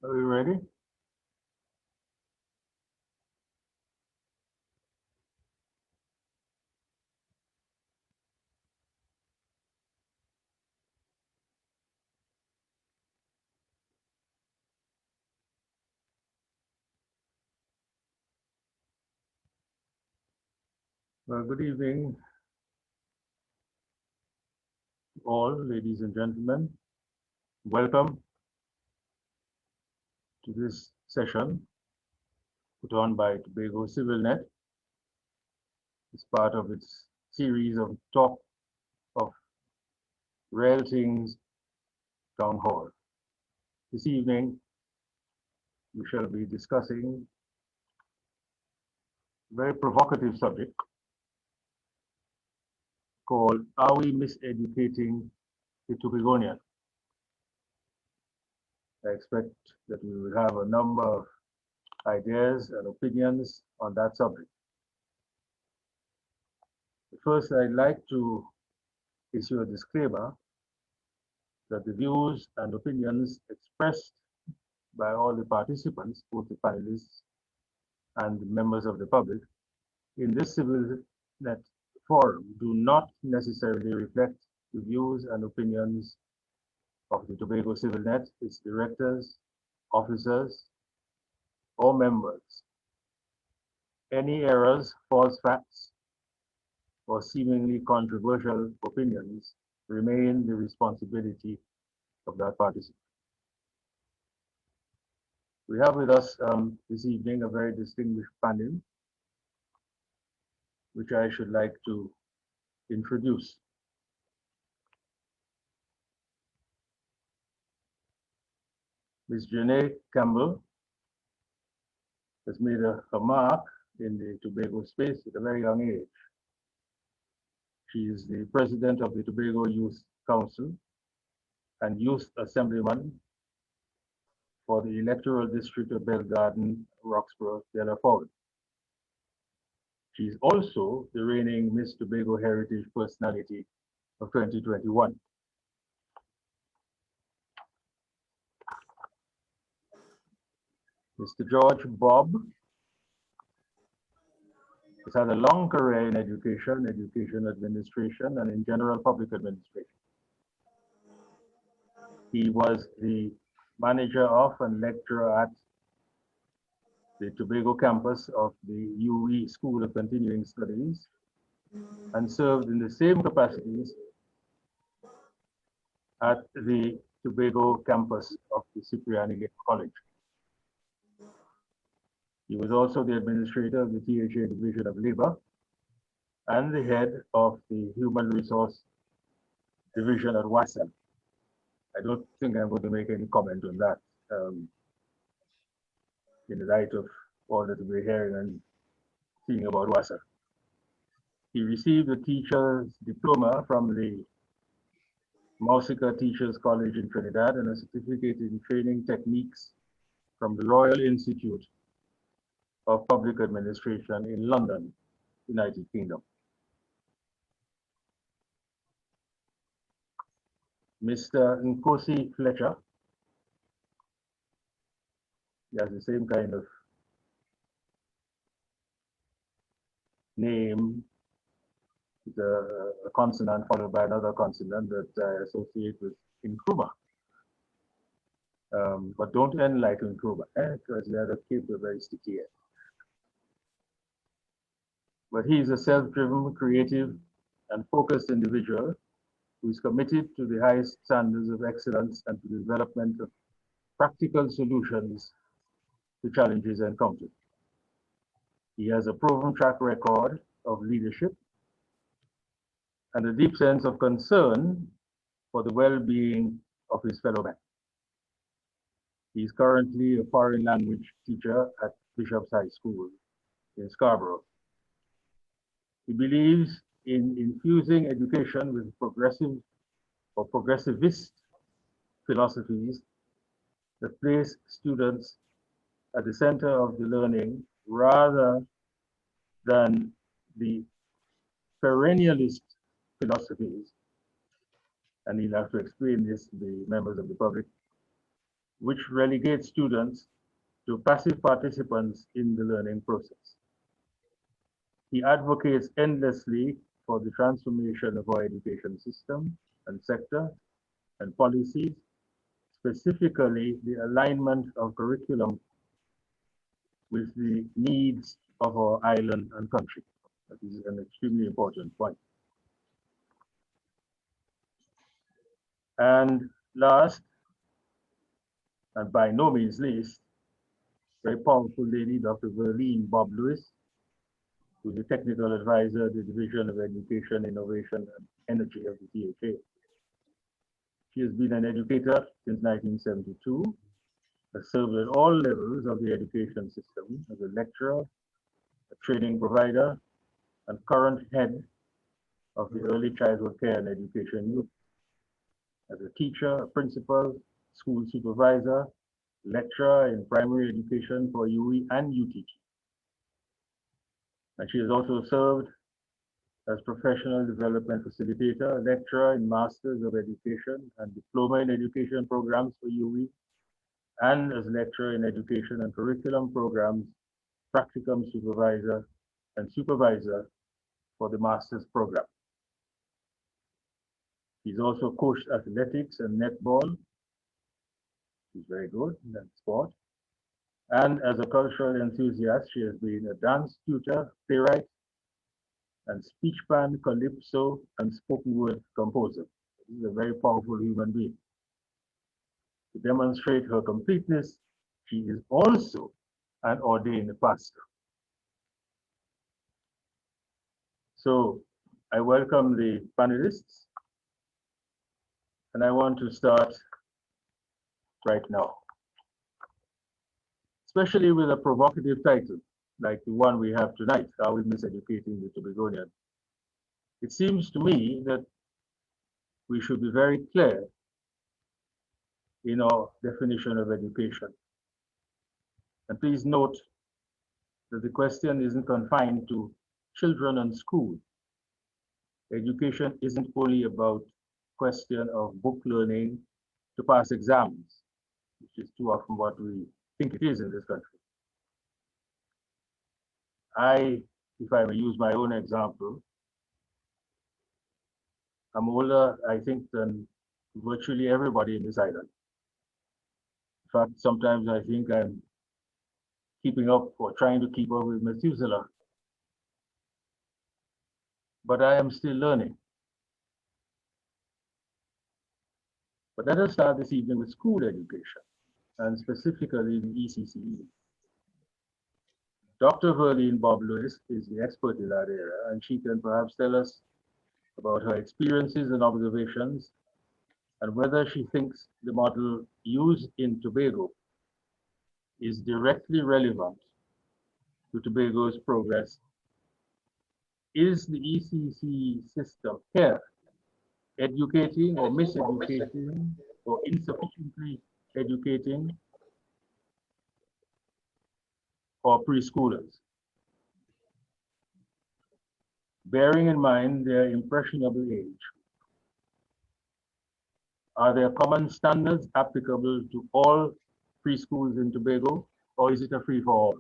Are we ready? Well, good evening, all ladies and gentlemen. Welcome to this session put on by Tobago CivilNet. It's part of its series of talk of rare things town hall. This evening, we shall be discussing a very provocative subject called Are We Miseducating the Tobagonian? I expect that we will have a number of ideas and opinions on that subject. First, I'd like to issue a disclaimer that the views and opinions expressed by all the participants, both the panelists and the members of the public, in this civil net forum do not necessarily reflect the views and opinions of the Tobago Civil Net, its directors, officers, or members. Any errors, false facts, or seemingly controversial opinions remain the responsibility of that participant. We have with us this evening a very distinguished panel, which I should like to introduce. Ms. Janae Campbell has made a mark in the Tobago space at a very young age. She is the president of the Tobago Youth Council and youth assemblyman for the electoral district of Belgarden, Roxborough, Delaford. She is also the reigning Miss Tobago Heritage Personality of 2021. Mr. George Bob has had a long career in education, education administration, and in general public administration. He was the manager of and lecturer at the Tobago campus of the UE School of Continuing Studies and served in the same capacities at the Tobago campus of the Cipriani College. He was also the administrator of the THA Division of Labor and the head of the Human Resource Division at WASA. I don't think I'm going to make any comment on that in the light of all that we're hearing and seeing about WASA. He received a teacher's diploma from the Mausica Teachers College in Trinidad and a certificate in training techniques from the Royal Institute of Public Administration in London, United Kingdom. Mr. Nkosi Fletcher, he has the same kind of name, a consonant followed by another consonant that I associate with Nkrumah. But don't end like Nkrumah, because the other kids are very sticky. But he is a self-driven, creative, and focused individual who is committed to the highest standards of excellence and to the development of practical solutions to challenges encountered. He has a proven track record of leadership and a deep sense of concern for the well-being of his fellow men. He is currently a foreign language teacher at Bishop's High School in Scarborough. He believes in infusing education with progressive or progressivist philosophies that place students at the center of the learning rather than the perennialist philosophies, and he'll have to explain this to the members of the public, which relegates students to passive participants in the learning process. He advocates endlessly for the transformation of our education system and sector and policies, specifically the alignment of curriculum with the needs of our island and country. That is an extremely important point. And last, and by no means least, very powerful lady, Dr. Verlene Bob Lewis, who's the technical advisor, the Division of Education, Innovation, and Energy of the THA. She has been an educator since 1972, has served at all levels of the education system as a lecturer, a training provider, and current head of the Early Childhood Care and Education Unit. As a teacher, a principal, school supervisor, lecturer in primary education for UE and UTG. And she has also served as professional development facilitator, lecturer in Masters of Education and Diploma in Education programs for UE, and as lecturer in education and curriculum programs, practicum supervisor, and supervisor for the Masters program. He's also coached athletics and netball. He's very good in that sport. And as a cultural enthusiast, she has been a dance tutor, playwright, and speech band, calypso, and spoken word composer. She's a very powerful human being. To demonstrate her completeness, she is also an ordained pastor. So I welcome the panelists, and I want to start right now, especially with a provocative title like the one we have tonight, Are We Miseducating the Tobagonian? It seems to me that we should be very clear in our definition of education. And please note that the question isn't confined to children and school. Education isn't only about question of book learning to pass exams, which is too often what we think it is in this country. If I may use my own example, I'm older, I think, than virtually everybody in this island. In fact, sometimes I think I'm keeping up or trying to keep up with Methuselah. But I am still learning. But let us start this evening with school education, and specifically the ECCE. Dr. Verlene Bob Lewis is the expert in that area, and she can perhaps tell us about her experiences and observations, and whether she thinks the model used in Tobago is directly relevant to Tobago's progress. Is the ECCE system here educating or miseducating or insufficiently educating or preschoolers? Bearing in mind their impressionable age, are there common standards applicable to all preschools in Tobago, or is it a free-for-all?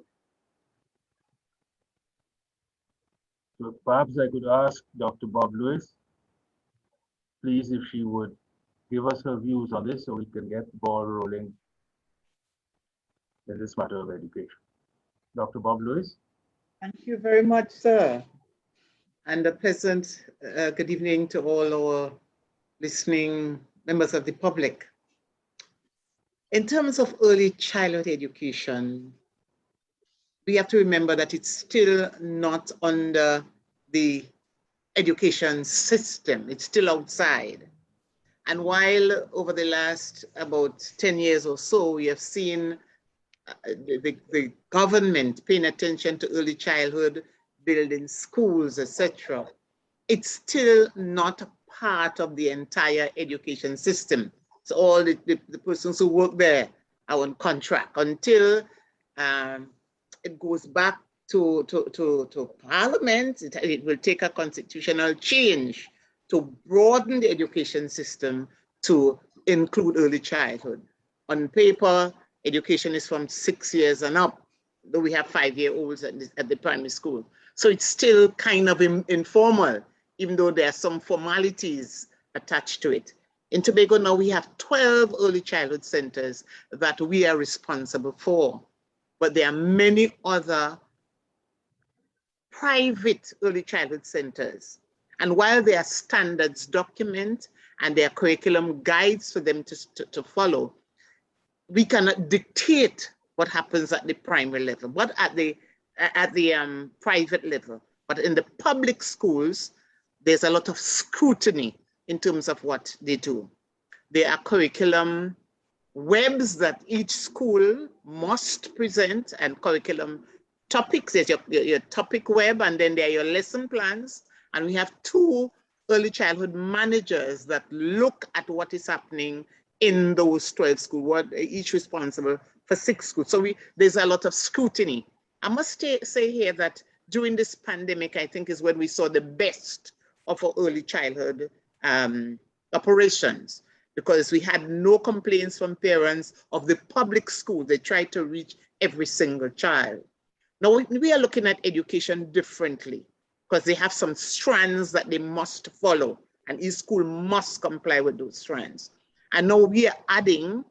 So perhaps I could ask Dr. Bob Lewis, please, if she would give us her views on this so we can get the ball rolling in this matter of education. Dr. Bob Lewis. Thank you very much, sir. And a pleasant good evening to all our listening members of the public. In terms of early childhood education, we have to remember that it's still not under the education system. It's still outside. And while over the last about 10 years or so, we have seen the government paying attention to early childhood, building schools, etc., it's still not part of the entire education system. So all the persons who work there are on contract until it goes back to Parliament. It will take a constitutional change to broaden the education system to include early childhood. on paper, education is from 6 years and up, though we have 5-year-olds at the primary school. So it's still kind of informal, even though there are some formalities attached to it. In Tobago now, we have 12 early childhood centers that we are responsible for, but there are many other private early childhood centers. And while there are standards document and there are curriculum guides for them to follow, we cannot dictate what happens at the primary level, but at the private level. But in the public schools, there's a lot of scrutiny in terms of what they do. There are curriculum webs that each school must present and curriculum topics. There's your topic web, and then there are your lesson plans. And we have 2 early childhood managers that look at what is happening in those 12 schools, each responsible for 6 schools. So there's a lot of scrutiny. I must say here that during this pandemic, I think is when we saw the best of our early childhood operations, because we had no complaints from parents of the public school. They tried to reach every single child. Now we are looking at education differently, because they have some strands that they must follow, and each school must comply with those strands. And now we are adding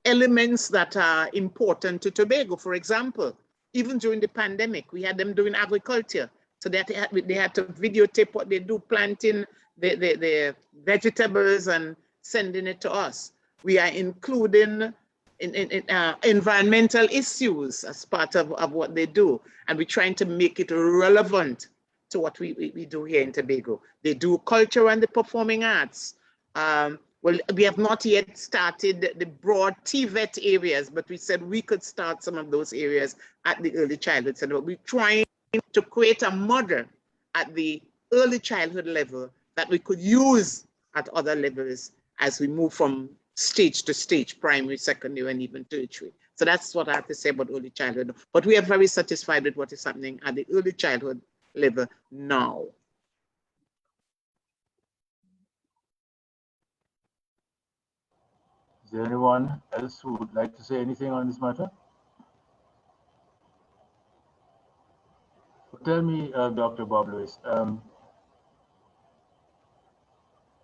elements that are important to Tobago. For example, even during the pandemic, we had them doing agriculture. So they had to videotape what they do, planting the vegetables and sending it to us. We are including environmental issues as part of what they do. And we're trying to make it relevant to what we do here in Tobago. They do culture and the performing arts. Well, we have not yet started the broad TVET areas, but we said we could start some of those areas at the early childhood center. We're trying to create a model at the early childhood level that we could use at other levels as we move from stage to stage, primary, secondary, and even tertiary. So that's what I have to say about early childhood. But we are very satisfied with what is happening at the early childhood level now. Is there anyone else who would like to say anything on this matter? Tell me, Dr. Bob Lewis,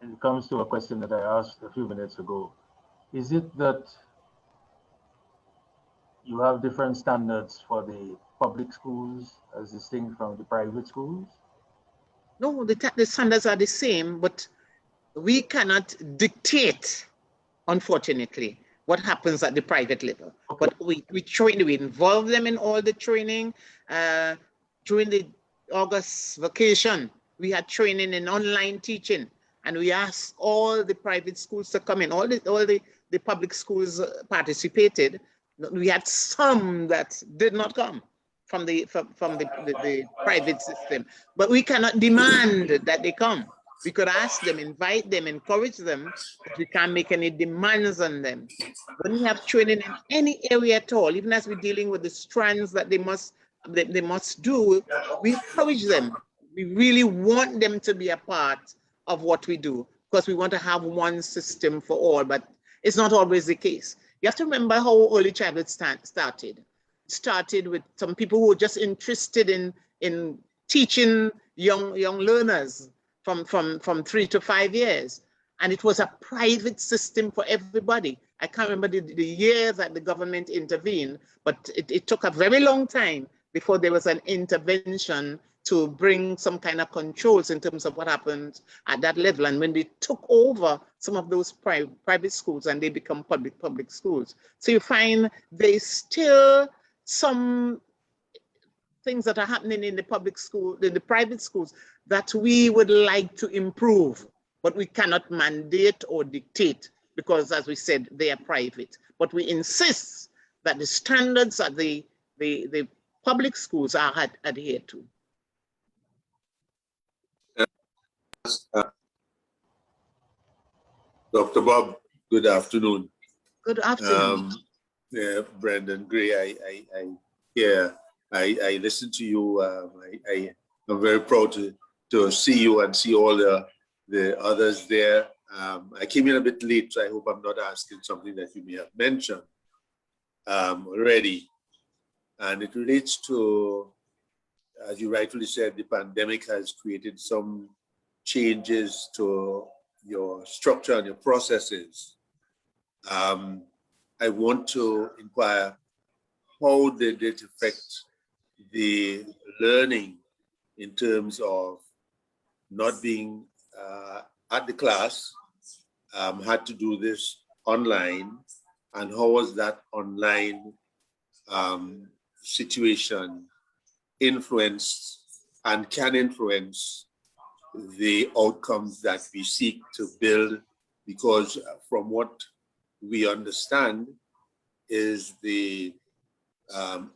it comes to a question that I asked a few minutes ago. Is it that you have different standards for the public schools as distinct from the private schools? No, the standards are the same, but we cannot dictate, unfortunately, what happens at the private level. Okay. But we involve them in all the training. During the August vacation, we had training in online teaching, and we asked all the private schools to come in. All the public schools participated. We had some that did not come from the private system, but we cannot demand that they come. We could ask them, invite them, encourage them, but we can't make any demands on them. When we have training in any area at all, even as we're dealing with the strands that they must do, we encourage them. We really want them to be a part of what we do, because we want to have one system for all, but it's not always the case. You have to remember how early childhood started. It started with some people who were just interested in teaching young learners from 3 to 5 years. And it was a private system for everybody. I can't remember the year that the government intervened, but it took a very long time before there was an intervention to bring some kind of controls in terms of what happened at that level. And when they took over some of those private schools and they become public schools. So you find there's still some things that are happening in the public school, in the private schools, that we would like to improve, but we cannot mandate or dictate, because as we said, they are private. But we insist that the standards at the public schools are adhered to. Dr. Bob, good afternoon. Good afternoon. Yeah, Brendan Gray, I listen to you. I'm very proud to see you and see all the others there. I came in a bit late, so I hope I'm not asking something that you may have mentioned already. And it relates to, as you rightfully said, the pandemic has created some changes to your structure and your processes. I want to inquire, how did it affect the learning in terms of not being at the class, had to do this online, and how was that online situation influenced and can influence the outcomes that we seek to build? Because from what we understand is the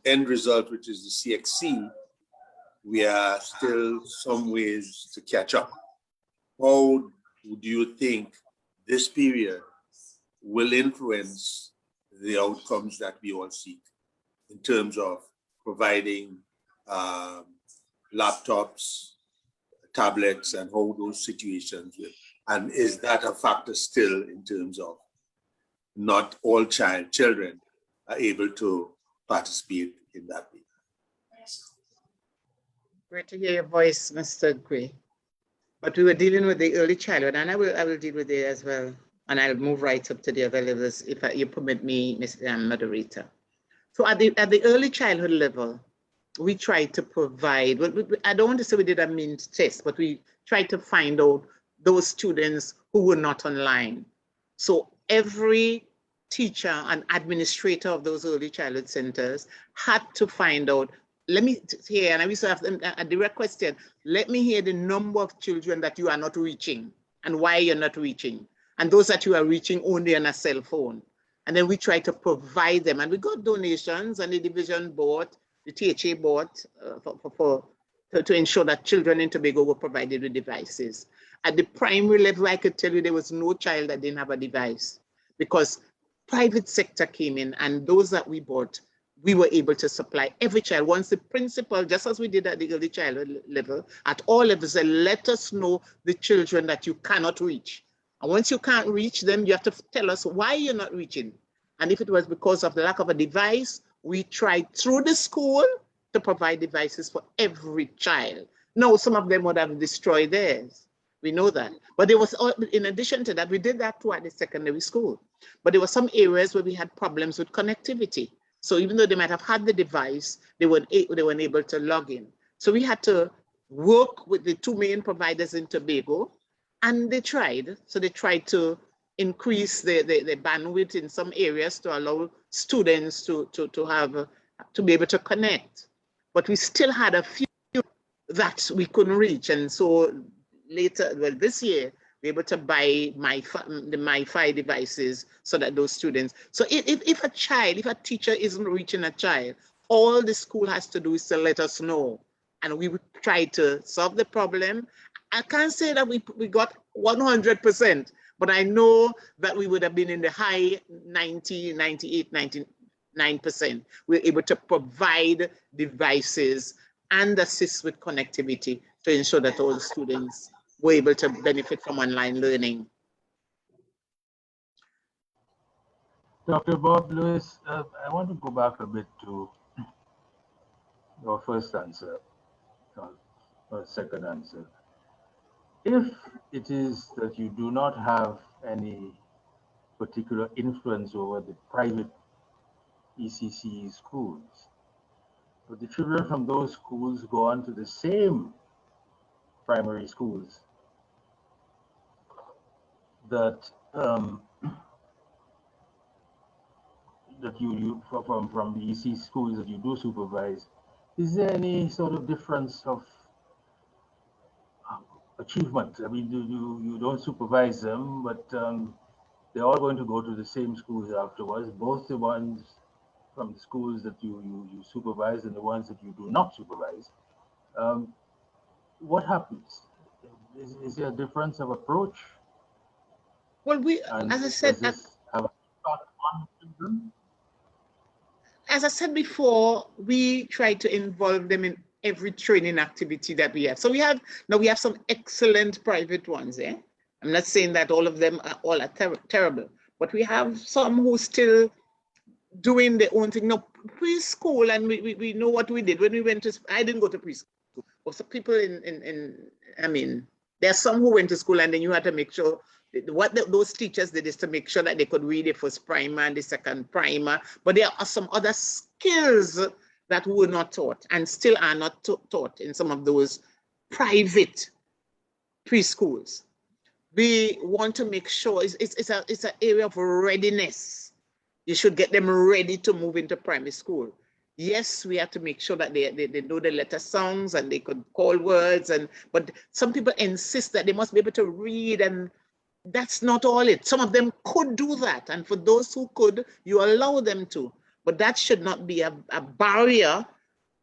end result, which is the CXC, we are still some ways to catch up. How do you think this period will influence the outcomes that we all seek in terms of providing laptops, tablets, and how those situations will? And is that a factor still in terms of not all children are able to participate in that way? Great to hear your voice, Mr. Gray. But we were dealing with the early childhood, and I will deal with it as well. And I'll move right up to the other levels if you permit me, Mr. Moderator. So at the early childhood level, we tried to provide, I don't want to say we did a means test, but we tried to find out those students who were not online. So every teacher and administrator of those early childhood centers had to find out, let me hear, and I used to have a direct question, let me hear the number of children that you are not reaching and why you're not reaching, and those that you are reaching only on a cell phone. And then we try to provide them, and we got donations, and the division bought, the THA bought to ensure that children in Tobago were provided with devices. At the primary level, I could tell you there was no child that didn't have a device, because private sector came in, and those that we bought, we were able to supply every child. Once the principal, just as we did at the early childhood level, at all levels, said, let us know the children that you cannot reach. And once you can't reach them, you have to tell us why you're not reaching. And if it was because of the lack of a device, we tried through the school to provide devices for every child. No, some of them would have destroyed theirs. We know that. But there was, in addition to that, we did that too at the secondary school. But there were some areas where we had problems with connectivity. So even though they might have had the device, they weren't able to log in. So we had to work with the two main providers in Tobago, and they tried. So they tried to increase the bandwidth in some areas to allow students to be able to connect. But we still had a few that we couldn't reach. And so later, well, this year, we're able to buy the MiFi devices so that those students, so if a teacher isn't reaching a child, all the school has to do is to let us know, and we would try to solve the problem. I can't say that we got 100%, but I know that we would have been in the high 90, 98, 99%. We're able to provide devices and assist with connectivity to ensure that all the students were able to benefit from online learning. Dr. Bob Lewis, I want to go back a bit to your first answer, or second answer. If it is that you do not have any particular influence over the private ECC schools, but the children from those schools go on to the same primary schools that that you from the EC schools that you do supervise, is there any sort of difference of achievement? I mean, you don't supervise them, but they're all going to go to the same schools afterwards, both the ones from the schools that you supervise and the ones that you do not supervise. What happens? Is there a difference of approach? Well, as I said, as I said before, we try to involve them in every training activity that we have. So we have some excellent private ones, I'm not saying that all of them are terrible, but we have some who still doing their own thing. Now, preschool, and we know what we did when we went to, I didn't go to preschool, but some people I mean, there are some who went to school and then you had to make sure, those teachers did is to make sure that they could read the first primer and the second primer, but there are some other skills that were not taught and still are not taught in some of those private preschools. We want to make sure it's an area of readiness. You should get them ready to move into primary school. Yes, we have to make sure that they know the letter sounds and they could call words, but some people insist that they must be able to read, and that's not all it. Some of them could do that, and for those who could, you allow them to. But that should not be a barrier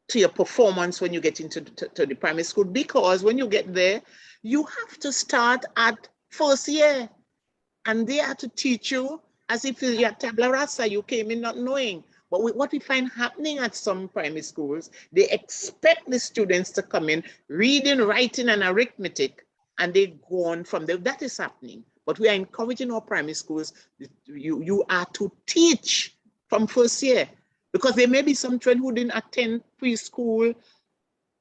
to your performance when you get into the primary school, because when you get there, you have to start at first year, and they have to teach you as if you're tabla rasa, you came in not knowing. But what we find happening at some primary schools, they expect the students to come in reading, writing, and arithmetic, and they go on from there. That is happening. But we are encouraging our primary schools, you are to teach from first year, because there may be some children who didn't attend preschool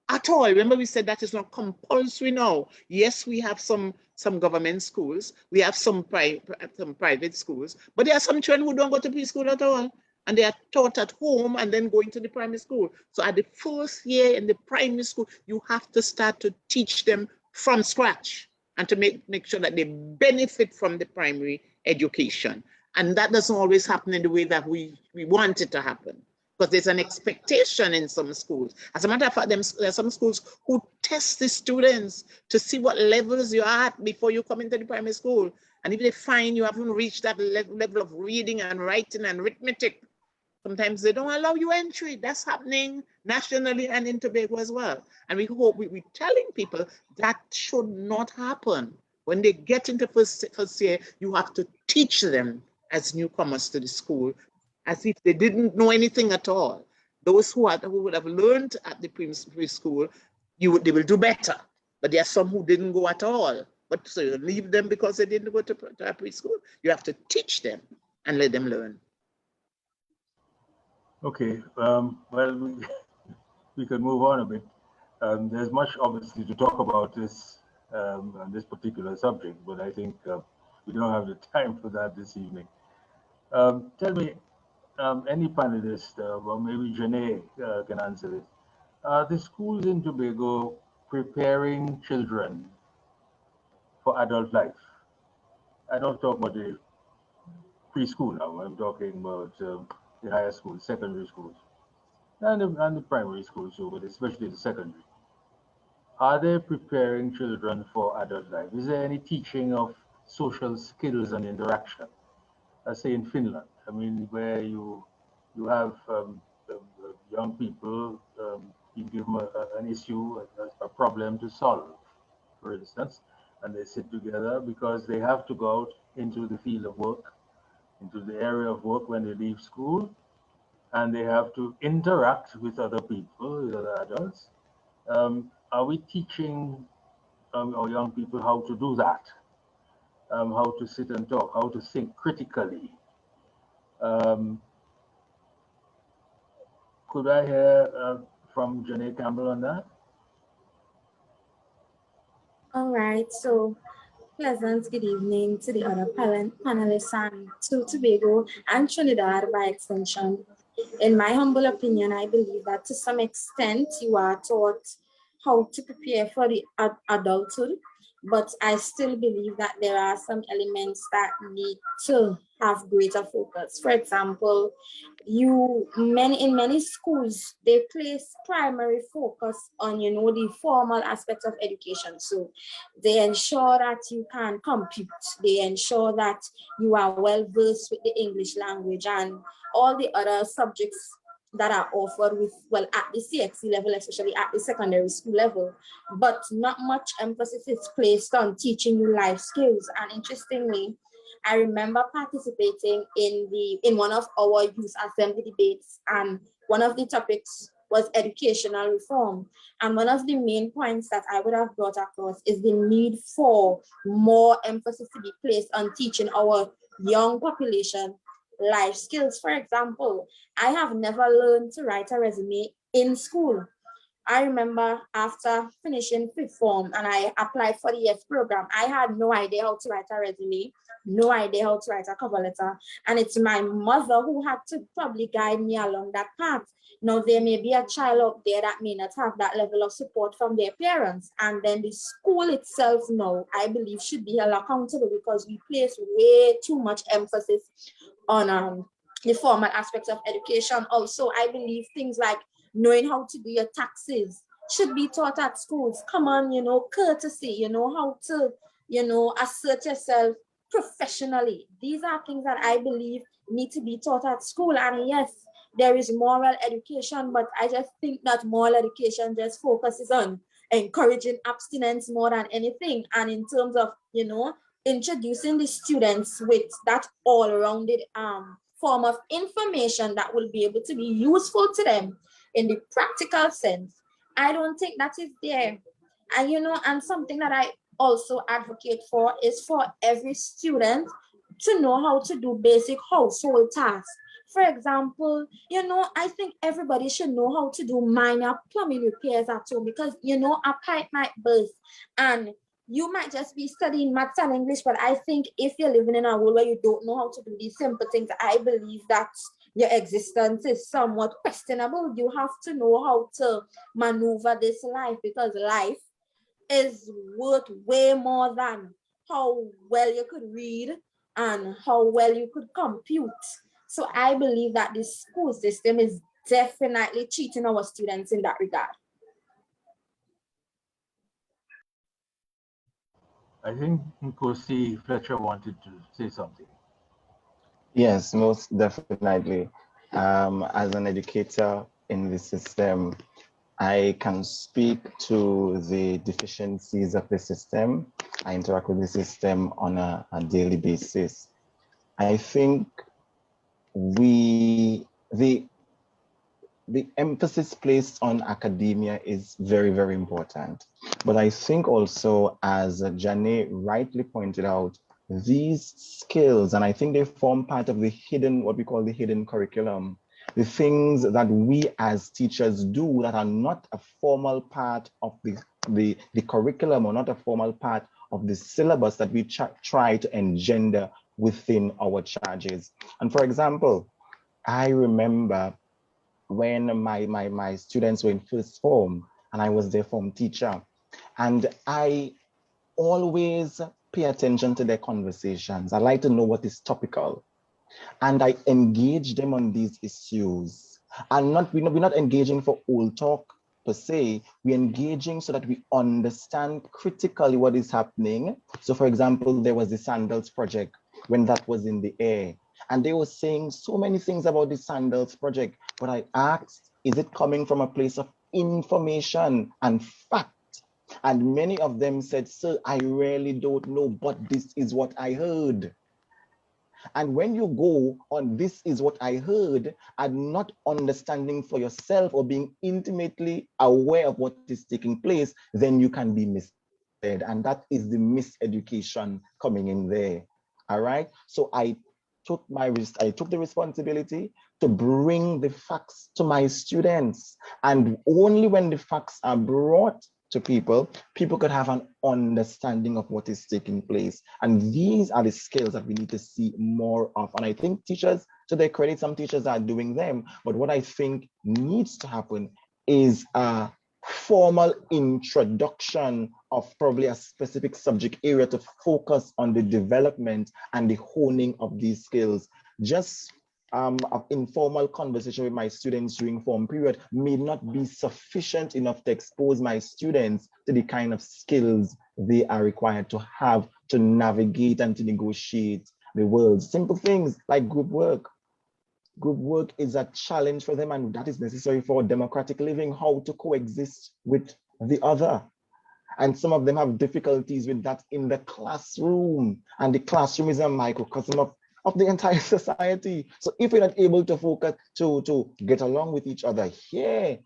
at all. Remember, we said that is not compulsory now. Yes, we have some government schools, we have some private schools, but there are some children who don't go to preschool at all, and they are taught at home and then going to the primary school. So at the first year in the primary school, you have to start to teach them from scratch and to make sure that they benefit from the primary education. And that doesn't always happen in the way that we want it to happen, because there's an expectation in some schools. As a matter of fact, there are some schools who test the students to see what levels you're at before you come into the primary school. And if they find you haven't reached that level of reading and writing and arithmetic, sometimes they don't allow you entry. That's happening nationally and in Tobago as well. And we hope, we're telling people that should not happen. When they get into first year, you have to teach them as newcomers to the school, as if they didn't know anything at all. Those who would have learned at the preschool, they will do better. But there are some who didn't go at all. But so you leave them because they didn't go to a preschool. You have to teach them and let them learn. Okay, well, we can move on a bit. There's much, obviously, to talk about on this particular subject, but I think we don't have the time for that this evening. Tell me, any panelist, or maybe Janae can answer this. Are the schools in Tobago preparing children for adult life? I don't talk about the preschool now. I'm talking about the higher schools, secondary schools, and the primary schools, so, but especially the secondary. Are they preparing children for adult life? Is there any teaching of social skills and interaction? Let's say in Finland, I mean, where you have young people, you give them an issue, a problem to solve, for instance, and they sit together because they have to go out into the field of work, into the area of work when they leave school, and they have to interact with other people, with other adults. Are we teaching our young people how to do that? How to sit and talk, how to think critically? Could I hear from Janae Campbell on that? All right, so pleasant good evening to the other panelists and to Tobago and Trinidad by extension. In my humble opinion, I believe that to some extent you are taught how to prepare for the adulthood, but I still believe that there are some elements that need to have greater focus. For example, in many schools, they place primary focus on, the formal aspects of education. So they ensure that you can compute, they ensure that you are well versed with the English language and all the other subjects that are offered at the CXC level, especially at the secondary school level, but not much emphasis is placed on teaching you life skills. And interestingly, I remember participating in one of our youth assembly debates, and one of the topics was educational reform. And one of the main points that I would have brought across is the need for more emphasis to be placed on teaching our young population life skills. For example, I have never learned to write a resume in school. I remember after finishing fifth form and I applied for the yes program, I had no idea how to write a resume, no idea how to write a cover letter. And it's my mother who had to probably guide me along that path. Now, there may be a child out there that may not have that level of support from their parents. And then the school itself now, I believe, should be held accountable because we place way too much emphasis on the formal aspects of education. Also, I believe things like knowing how to do your taxes should be taught at schools. Come on, courtesy, how to, assert yourself professionally. These are things that I believe need to be taught at school. And yes, there is moral education, but I just think that moral education just focuses on encouraging abstinence more than anything. And in terms of, introducing the students with that all-rounded form of information that will be able to be useful to them in the practical sense, I don't think that is there. And and something that I also advocate for is for every student to know how to do basic household tasks. For example, I think everybody should know how to do minor plumbing repairs at home because a pipe might burst and you might just be studying maths and English, but I think if you're living in a world where you don't know how to do these simple things, I believe that your existence is somewhat questionable. You have to know how to maneuver this life because life is worth way more than how well you could read and how well you could compute. So I believe that the school system is definitely cheating our students in that regard. I think Nkosi Fletcher wanted to say something. Yes, most definitely. As an educator in the system, I can speak to the deficiencies of the system. I interact with the system on a daily basis. I think the emphasis placed on academia is very, very important. But I think also, as Janae rightly pointed out, these skills, and I think they form part of the hidden, what we call the hidden curriculum, the things that we as teachers do that are not a formal part of the curriculum or not a formal part of the syllabus that we try to engender within our charges. And for example, I remember when my students were in first form and I was their form teacher, and I always pay attention to their conversations. I like to know what is topical, and I engage them on these issues. And we're not engaging for old talk per se. We're engaging so that we understand critically what is happening. So for example, there was the Sandals project when that was in the air. And they were saying so many things about the Sandals project, but I asked, is it coming from a place of information and fact? And many of them said, sir, I really don't know, but this is what I heard. And when you go on this is what I heard and not understanding for yourself or being intimately aware of what is taking place, then you can be misled. And that is the miseducation coming in there. All right. So I took the responsibility to bring the facts to my students. And only when the facts are brought to people could have an understanding of what is taking place. And these are the skills that we need to see more of. And I think teachers, to their credit, some teachers are doing them. But what I think needs to happen is a formal introduction of probably a specific subject area to focus on the development and the honing of these skills. Just informal conversation with my students during form period may not be sufficient enough to expose my students to the kind of skills they are required to have to navigate and to negotiate the world. Simple things like group work. Group work is a challenge for them, and that is necessary for democratic living, how to coexist with the other. And some of them have difficulties with that in the classroom, and the classroom is a microcosm of the entire society. So if we're not able to focus to get along with each other here,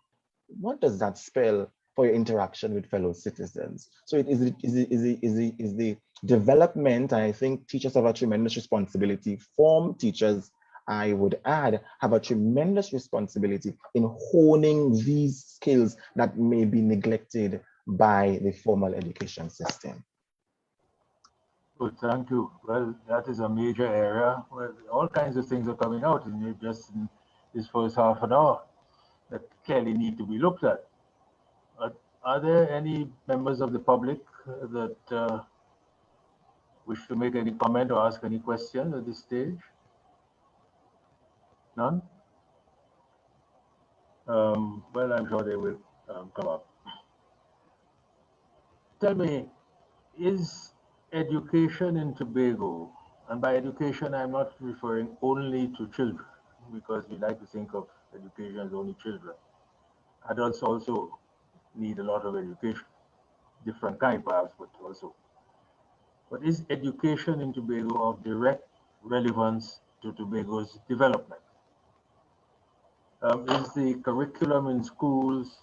what does that spell for your interaction with fellow citizens? So it is the development. I think teachers have a tremendous responsibility. Form teachers, I would add, have a tremendous responsibility in honing these skills that may be neglected by the formal education system. Good, thank you. Well, that is a major area where all kinds of things are coming out in just in this first half an hour that clearly need to be looked at. Are there any members of the public that wish to make any comment or ask any question at this stage? None? Well, I'm sure they will come up. Tell me, is education in Tobago, and by education I'm not referring only to children, because we like to think of education as only children. Adults also need a lot of education, different kind perhaps, but also. But is education in Tobago of direct relevance to Tobago's development? Is the curriculum in schools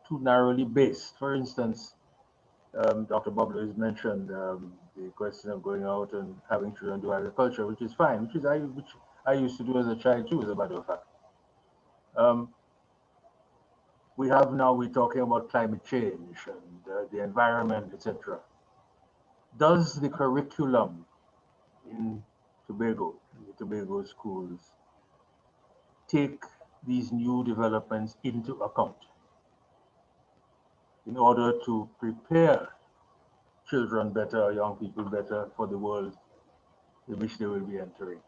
too narrowly based? For instance, Dr. Bobler has mentioned the question of going out and having children do agriculture, which is fine, which I used to do as a child too, as a matter of fact. We're talking about climate change and the environment, etc. Does the curriculum in Tobago, in the Tobago schools, take these new developments into account in order to prepare children better, young people better for the world in which they will be entering?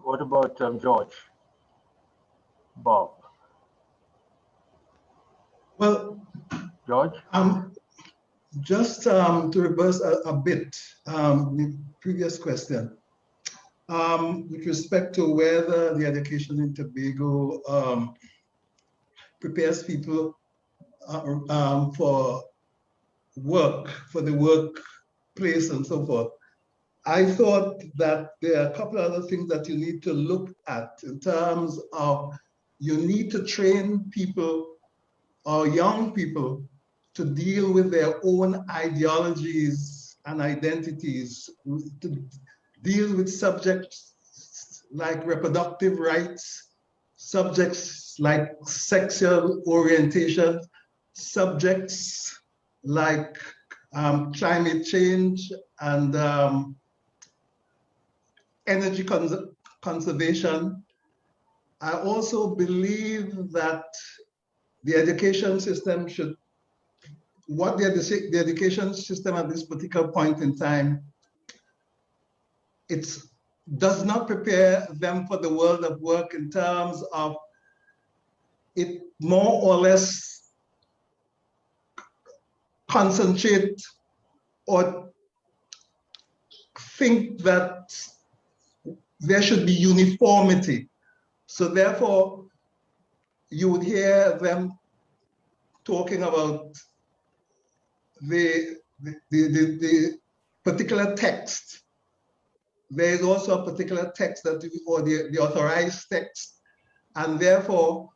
What about George? Bob? Well, George? Just to reverse a bit the previous question, with respect to whether the education in Tobago prepares people for work, for the workplace and so forth. I thought that there are a couple of other things that you need to look at in terms of you need to train people or young people to deal with their own ideologies and identities, to deal with subjects like reproductive rights, subjects like sexual orientation, subjects like climate change and energy conservation. I also believe that the education system should, what the education system at this particular point in time, it does not prepare them for the world of work in terms of it more or less concentrate or think that there should be uniformity. So therefore, you would hear them talking about the particular text. There is also a particular text that, or the authorized text, and therefore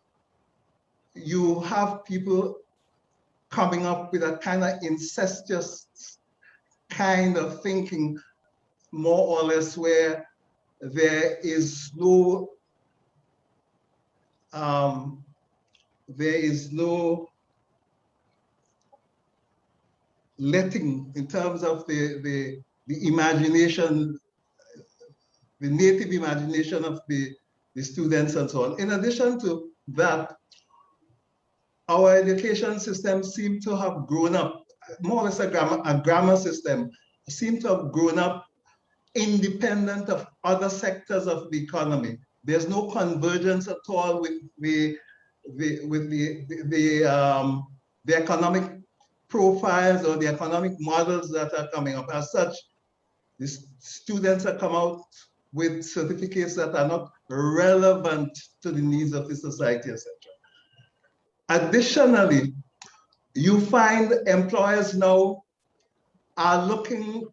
you have people coming up with a kind of incestuous kind of thinking, more or less, where there is no letting in terms of the imagination, the native imagination of the students and so on. In addition to that, our education system seems to have grown up, more or less a grammar system, seems to have grown up independent of other sectors of the economy. There's no convergence at all with the economic profiles or the economic models that are coming up. As such, the students are come out with certificates that are not relevant to the needs of the society, etc. Additionally, you find employers now are looking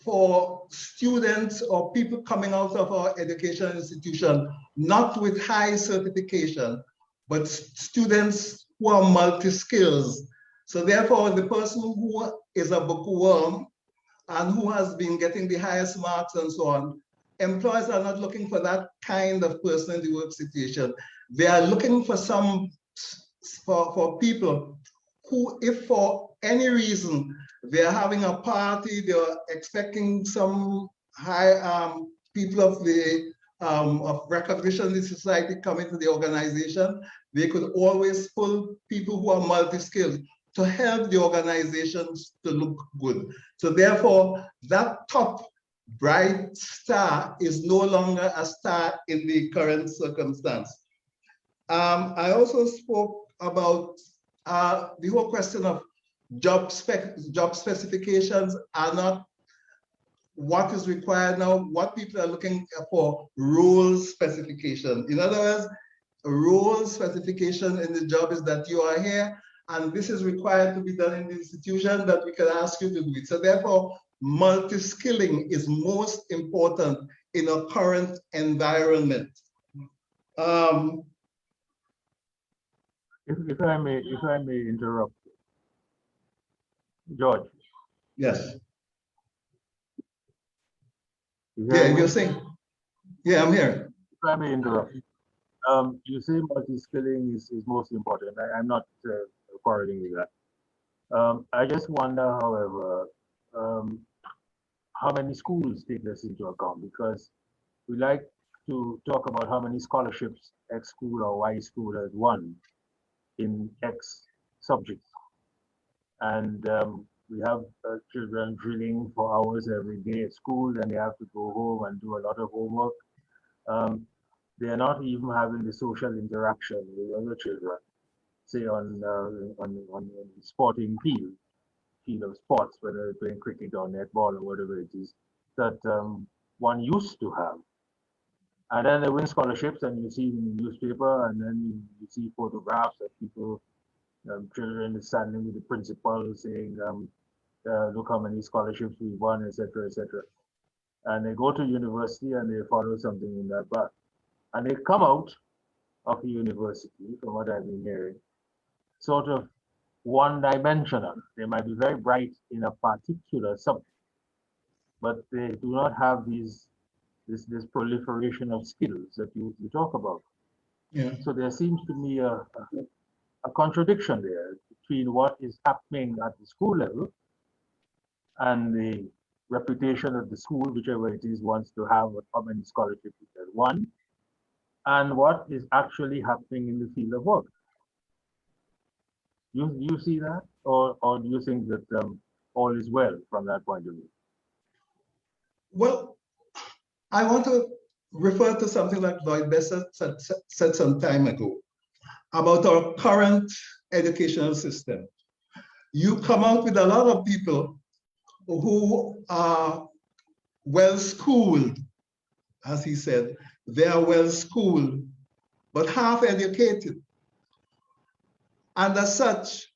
for students or people coming out of our education institution, not with high certification, but students who are multi-skills. So therefore, the person who is a bookworm and who has been getting the highest marks and so on, employers are not looking for that kind of person in the work situation. They are looking for for people who, if for any reason they are having a party, they are expecting some high people of the of recognition in the society coming to the organization, they could always pull people who are multi-skilled to help the organizations to look good. So therefore, that top bright star is no longer a star in the current circumstance. I also spoke about the whole question of job specifications are not what is required now. What people are looking for, role specification. In other words, a role specification in the job is that you are here and this is required to be done in the institution, that we can ask you to do it. So therefore, multi-skilling is most important in a current environment. If I may interrupt, George. Yes. Yeah, you're saying. Yeah, I'm here. If I may interrupt, you say multi-skilling is most important. I'm not quarreling with that. I just wonder, however, how many schools take this into account, because we like to talk about how many scholarships X school or Y school has won in X subjects. And we have children drilling for hours every day at school, and they have to go home and do a lot of homework. They're not even having the social interaction with other children, say on the sporting field of sports, whether they're playing cricket or netball or whatever it is, that one used to have. And then they win scholarships, and you see in the newspaper, and then you see photographs of people, children standing with the principal saying, look how many scholarships we won, etc., etc. And they go to university and they follow something in that path. And they come out of the university, from what I've been hearing, sort of one-dimensional. They might be very bright in a particular subject, but they do not have this proliferation of skills that you talk about. Yeah. So there seems to me a contradiction there between what is happening at the school level and the reputation of the school, whichever it is, wants to have, how many scholarships it has won, and what is actually happening in the field of work. You see that, or do you think that all is well from that point of view? Well, I want to refer to something like Lloyd Best said some time ago about our current educational system. You come out with a lot of people who are well-schooled, as he said. They are well-schooled, but half-educated. And as such,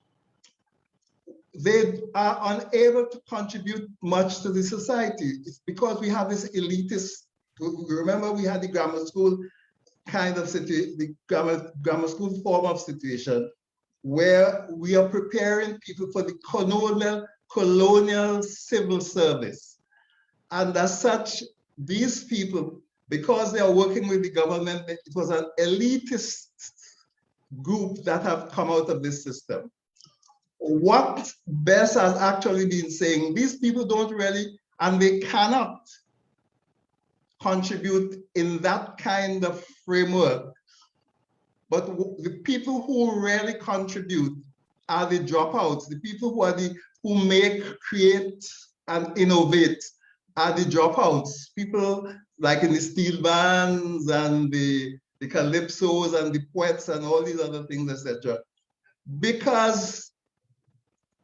they are unable to contribute much to the society. It's because we have this elitist, remember we had the grammar school kind of situation, the grammar school form of situation, where we are preparing people for the colonial civil service. And as such, these people, because they are working with the government, it was an elitist group that have come out of this system. What Bess has actually been saying, these people don't really, and they cannot contribute in that kind of framework. But the people who really contribute are the dropouts. The people who make, create, and innovate are the dropouts. People like in the steel bands and the calypsos and the poets and all these other things, etc. Because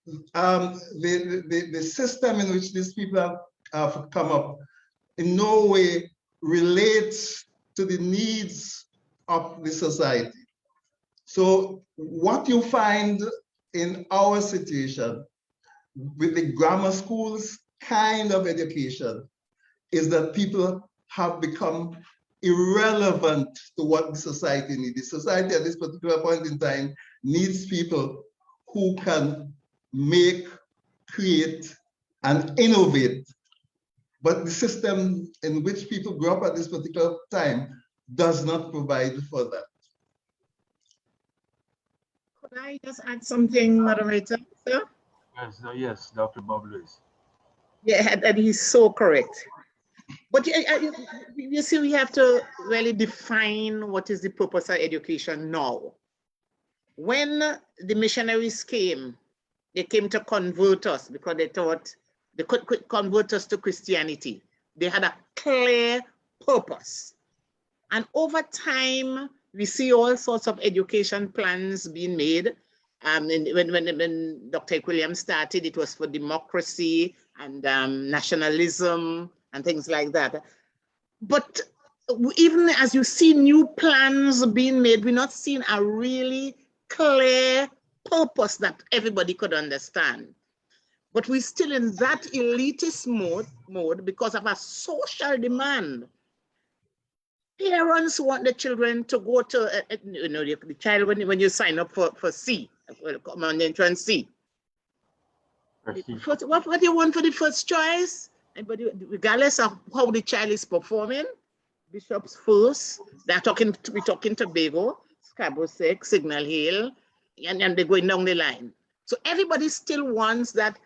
the system in which these people have come up in no way relates to the needs of the society. So what you find in our situation with the grammar schools kind of education is that people have become irrelevant to what the society needs. The society at this particular point in time needs people who can make, create, and innovate. But the system in which people grow up at this particular time does not provide for that. Could I just add something, moderator, sir? Yes, yes, Dr. Bob Lewis. Yeah, and he's so correct. But you see, we have to really define what is the purpose of education now. When the missionaries came, they came to convert us because they thought they could convert us to Christianity. They had a clear purpose. And over time, we see all sorts of education plans being made. When Dr. Williams started, it was for democracy and nationalism and things like that. But even as you see new plans being made, we're not seeing a really clear purpose that everybody could understand. But we're still in that elitist mode because of a social demand. Parents want the children to go to, the child, when you sign up for C, common entrance C. What do you want for the first choice? But regardless of how the child is performing, Bishop's first, we're talking Tobago, Scarborough 6, Signal Hill, and they're going down the line. So everybody still wants that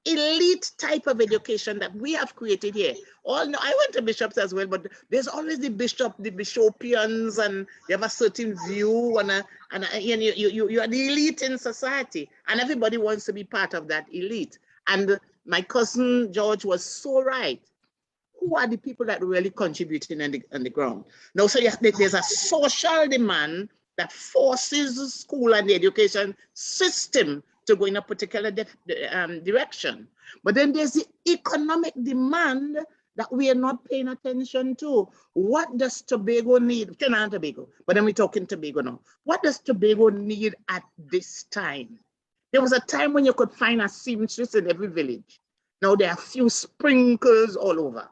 elite type of education that we have created here. I went to bishops as well, but there's always the bishopians, and they have a certain view, and you are the elite in society, and everybody wants to be part of that elite. And my cousin George was so right. Who are the people that really contributing on the ground? Now, so there's a social demand that forces the school and the education system to go in a particular direction. But then there's the economic demand that we are not paying attention to. What does Tobago need? Trinidad and Tobago, but then we're talking Tobago now. What does Tobago need at this time? There was a time when you could find a seamstress in every village. Now there are a few sprinkles all over.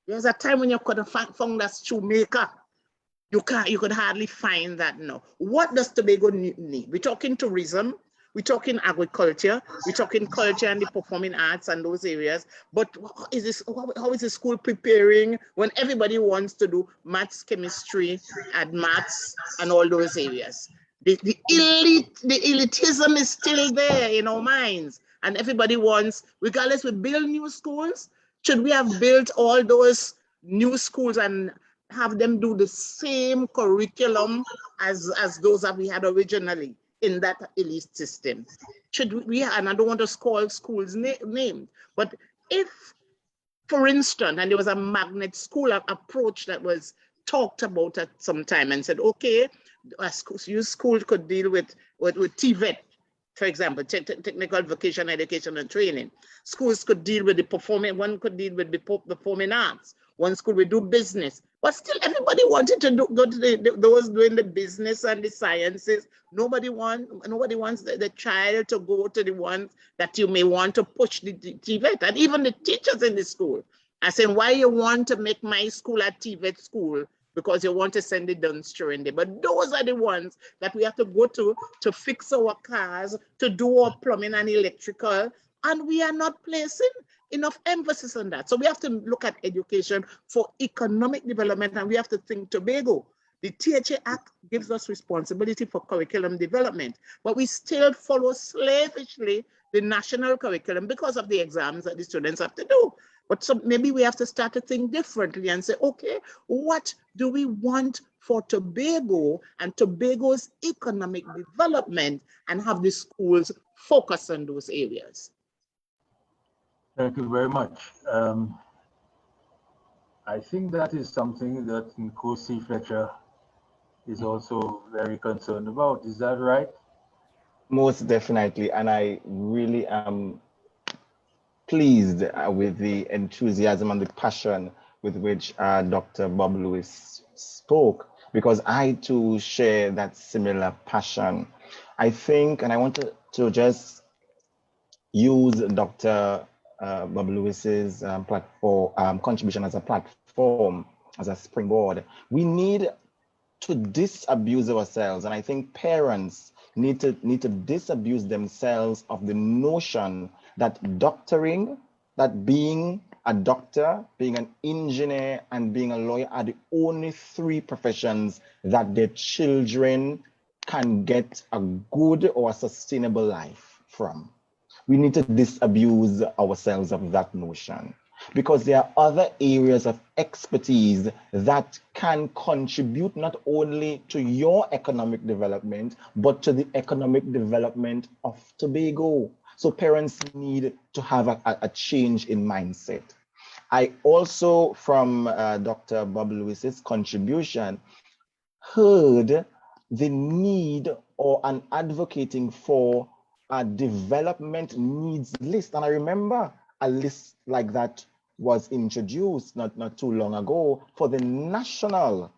There's a time when you could have found a shoemaker. You could hardly find that now. What does Tobago need? We're talking tourism, we're talking agriculture, we're talking culture and the performing arts and those areas. But how is the school preparing when everybody wants to do maths, chemistry, and maths and all those areas? The elitism is still there in our minds, and everybody wants, regardless, we build new schools. Should we have built all those new schools and have them do the same curriculum as those that we had originally in that elite system? Should we, and I don't want to call schools named, but if, for instance, and there was a magnet school approach that was talked about at some time and said, okay, your school could deal with TVET, for example, technical vocational education and training. Schools could deal with the performing, one could deal with the performing arts, one school would do business, but still everybody wanted to go to those doing the business and the sciences. Nobody wants the child to go to the ones that you may want to push the TVET, and even the teachers in the school are saying, why you want to make my school a TVET school? Because you want to send it down during the day. But those are the ones that we have to go to fix our cars, to do our plumbing and electrical, and we are not placing enough emphasis on that. So we have to look at education for economic development, and we have to think Tobago. The THA Act gives us responsibility for curriculum development, but we still follow slavishly the national curriculum because of the exams that the students have to do. But so maybe we have to start to think differently and say, okay, what do we want for Tobago and Tobago's economic development, and have the schools focus on those areas? Thank you very much. I think that is something that Nkosi Fletcher is also very concerned about. Is that right? Most definitely, and I really am pleased with the enthusiasm and the passion with which Dr. Bob Lewis spoke, because I too share that similar passion. I think, and I want to just use Dr. Bob Lewis's platform contribution as a platform as a springboard. We need to disabuse ourselves, and I think parents need to disabuse themselves of the notion that doctoring, that being a doctor, being an engineer, and being a lawyer are the only three professions that their children can get a good or a sustainable life from. We need to disabuse ourselves of that notion, because there are other areas of expertise that can contribute not only to your economic development, but to the economic development of Tobago. So parents need to have a change in mindset. I also, from Dr. Bob Lewis's contribution, heard the need or an advocating for a development needs list. And I remember a list like that was introduced not too long ago for the national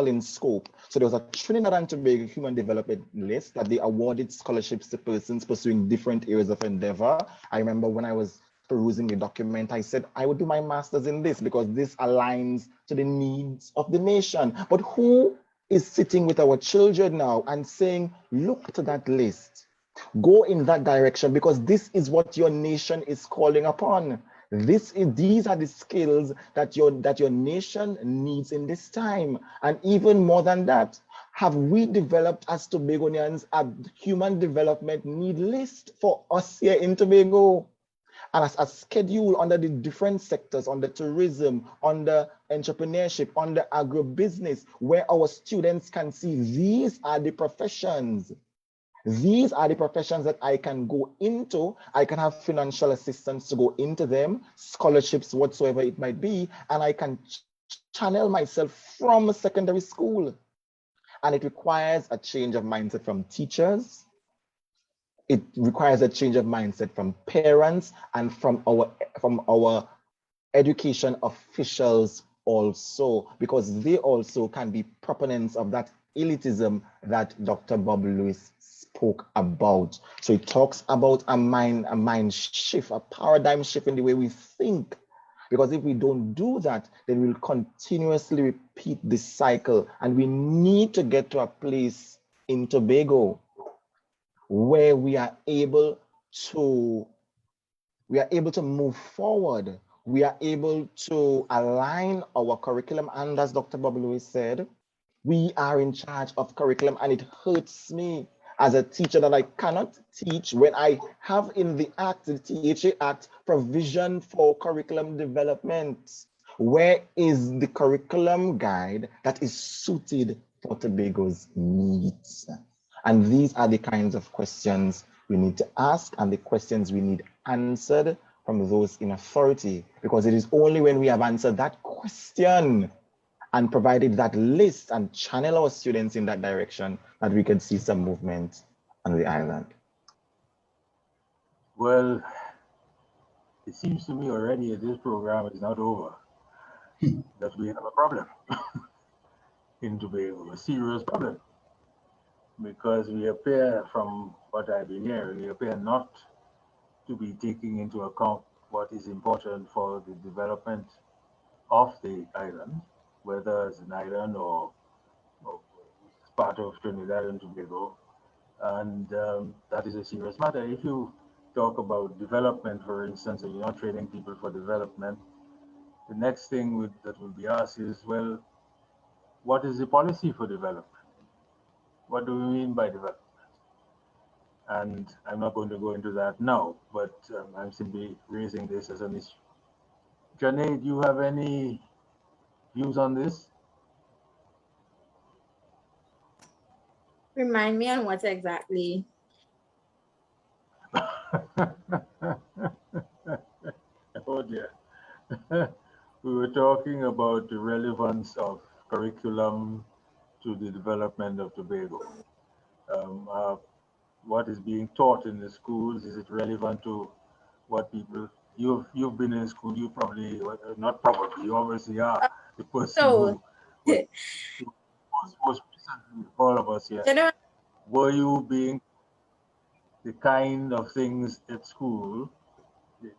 in scope. So there was a Trinidad and Tobago human development list that they awarded scholarships to persons pursuing different areas of endeavor. I remember when I was perusing the document, I said I would do my master's in this because this aligns to the needs of the nation. But who is sitting with our children now and saying, look to that list, go in that direction, because this is what your nation is calling upon. These are the skills that your nation needs in this time. And even more than that, have we developed as Tobagonians a human development need list for us here in Tobago? And as a schedule under the different sectors, on the tourism, on the entrepreneurship, on the agribusiness, where our students can see these are the professions. These are the professions that I can go into. I can have financial assistance to go into them, scholarships, whatsoever it might be, and I can channel myself from secondary school. And it requires a change of mindset from teachers. It requires a change of mindset from parents and from our education officials also, because they also can be proponents of that elitism that Dr. Bob Lewis spoke about. So it talks about a mind shift, a paradigm shift in the way we think. Because if we don't do that, then we'll continuously repeat this cycle. And we need to get to a place in Tobago where we are able to move forward. We are able to align our curriculum. And as Dr. Bob Lewis said, we are in charge of curriculum, and it hurts me as a teacher that I cannot teach when I have in the Act, the THA Act, provision for curriculum development. Where is the curriculum guide that is suited for Tobago's needs? And these are the kinds of questions we need to ask, and the questions we need answered from those in authority, because it is only when we have answered that question and provided that list and channel our students in that direction that we can see some movement on the island. Well, it seems to me already that this program is not over, that we have a problem in Tobago, a serious problem, because we appear, from what I've been hearing, we appear not to be taking into account what is important for the development of the island, whether as an island or part of Trinidad and Tobago. And that is a serious matter. If you talk about development, for instance, and you're not training people for development, the next thing that will be asked is, well, what is the policy for development? What do we mean by development? And I'm not going to go into that now, but I'm simply raising this as an issue. Janae, do you have any views on this? Remind me on what exactly. Oh dear. We were talking about the relevance of curriculum to the development of Tobago. What is being taught in the schools, is it relevant to what people, you've been in school, you probably, not probably, you obviously are the person So, who was most recently, all of us here. you know, Were you being the kind of things at school,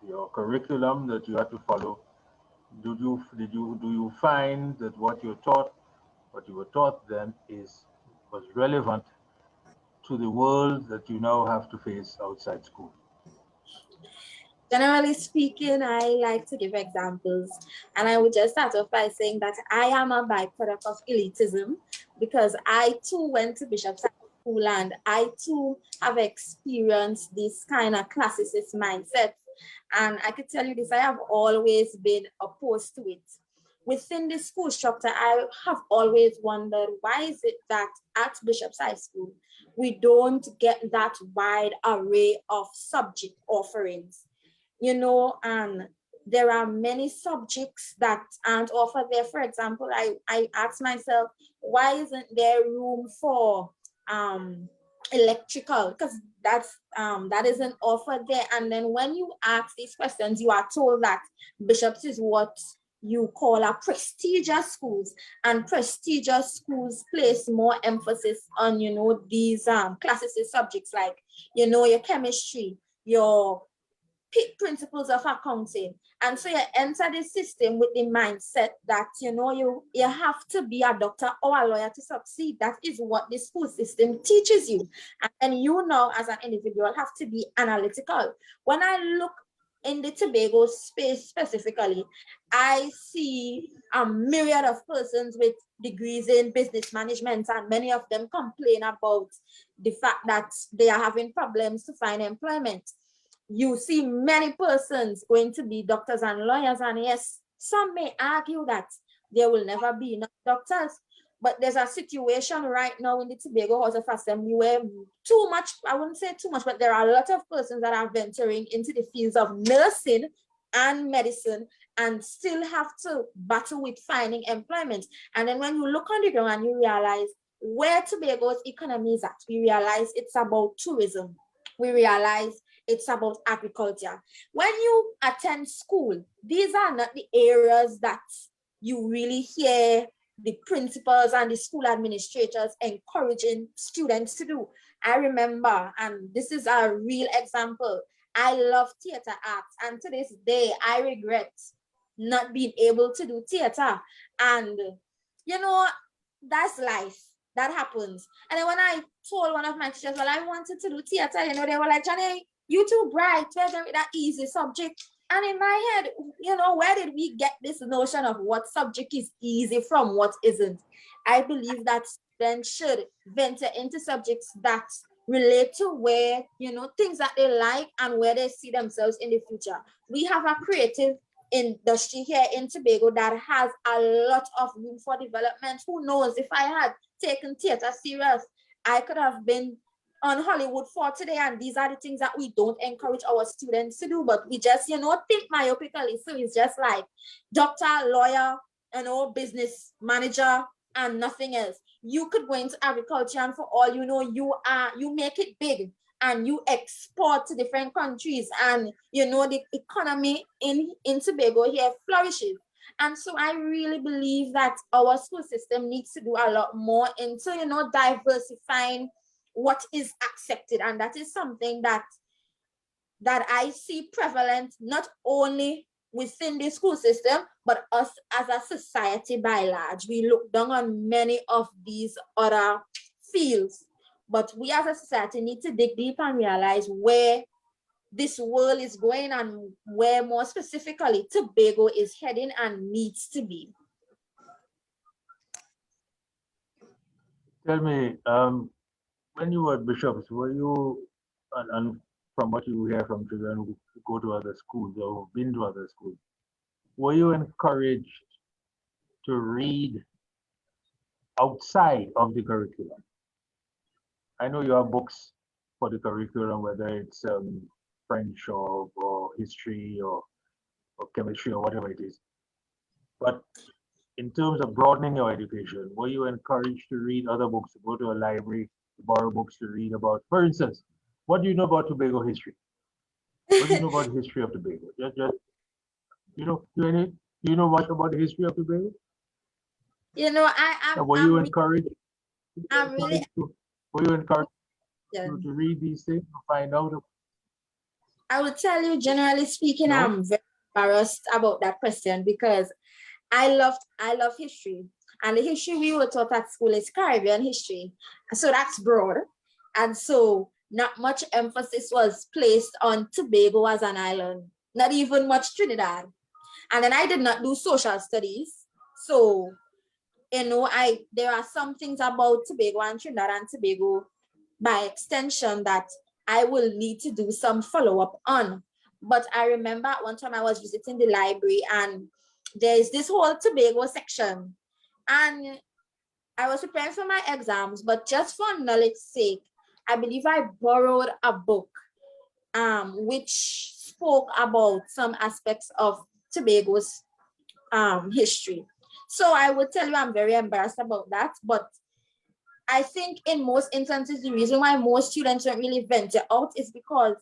your curriculum that you had to follow, do you find that what you were taught then was relevant to the world that you now have to face outside school? Generally speaking, I like to give examples, and I would just start off by saying that I am a byproduct of elitism, because I too went to Bishop's School and I too have experienced this kind of classicist mindset. And I could tell you this, I have always been opposed to it. Within the school structure, I have always wondered, why is it that at Bishop's High School, we don't get that wide array of subject offerings? You know, and there are many subjects that aren't offered there. For example, I asked myself, why isn't there room for electrical? Because that isn't offered there. And then when you ask these questions, you are told that Bishops is what you call a prestigious schools, and prestigious schools place more emphasis on, you know, these classicist subjects, like, you know, your chemistry, your principles of accounting. And so you enter the system with the mindset that, you know, you have to be a doctor or a lawyer to succeed. That is what the school system teaches you. And then you now, as an individual, have to be analytical. When I look in the Tobago space specifically, I see a myriad of persons with degrees in business management, and many of them complain about the fact that they are having problems to find employment. You see many persons going to be doctors and lawyers, and yes, some may argue that there will never be enough doctors, but there's a situation right now in the Tobago House of Assembly where too much, I wouldn't say too much, but there are a lot of persons that are venturing into the fields of nursing and medicine and still have to battle with finding employment. And then when you look on the ground and you realize where Tobago's economy is at, we realize it's about tourism. We realize it's about agriculture. When you attend school, these are not the areas that you really hear the principals and the school administrators encouraging students to do. I remember, and this is a real example, I love theater arts, and to this day, I regret not being able to do theater. And, you know, that's life. That happens. And then when I told one of my teachers, well, I wanted to do theater, you know, they were like, Johnny, you too bright, where's that easy subject? And in my head, you know, where did we get this notion of what subject is easy from what isn't? I believe that students should venture into subjects that relate to where, you know, things that they like and where they see themselves in the future. We have a creative industry here in Tobago that has a lot of room for development. Who knows, if I had taken theater serious, I could have been on Hollywood for today. And these are the things that we don't encourage our students to do, but we just, you know, think myopically. So it's just like doctor, lawyer, you know, business manager, and nothing else. You could go into agriculture, and for all you know, you make it big and you export to different countries, and you know, the economy in Tobago here flourishes. And so I really believe that our school system needs to do a lot more into, you know, diversifying what is accepted. And that is something that I see prevalent not only within the school system, but us as a society by large. We look down on many of these other fields, but we as a society need to dig deep and realize where this world is going and where more specifically Tobago is heading and needs to be. Tell me, when you were at Bishop's, were you, and from what you hear from children who go to other schools or who've been to other schools, were you encouraged to read outside of the curriculum? I know you have books for the curriculum, whether it's French or history or chemistry or whatever it is. But in terms of broadening your education, were you encouraged to read other books, to go to a library, to borrow books to read about? For instance, what do you know about Tobago history? What do you know about the history of Tobago? Just you know much about the history of Tobago? You know, were you encouraged? Were you encouraged to read these things to find out? I would tell you, generally speaking, No? I'm very embarrassed about that question because I love history. And the history we were taught at school is Caribbean history. So that's broad. And so not much emphasis was placed on Tobago as an island, not even much Trinidad. And then I did not do social studies. So, there are some things about Tobago and Trinidad and Tobago by extension that I will need to do some follow-up on. But I remember at one time I was visiting the library and there's this whole Tobago section. And I was preparing for my exams, but just for knowledge's sake, I believe I borrowed a book which spoke about some aspects of Tobago's history. So I would tell you I'm very embarrassed about that, but I think in most instances, the reason why most students don't really venture out is because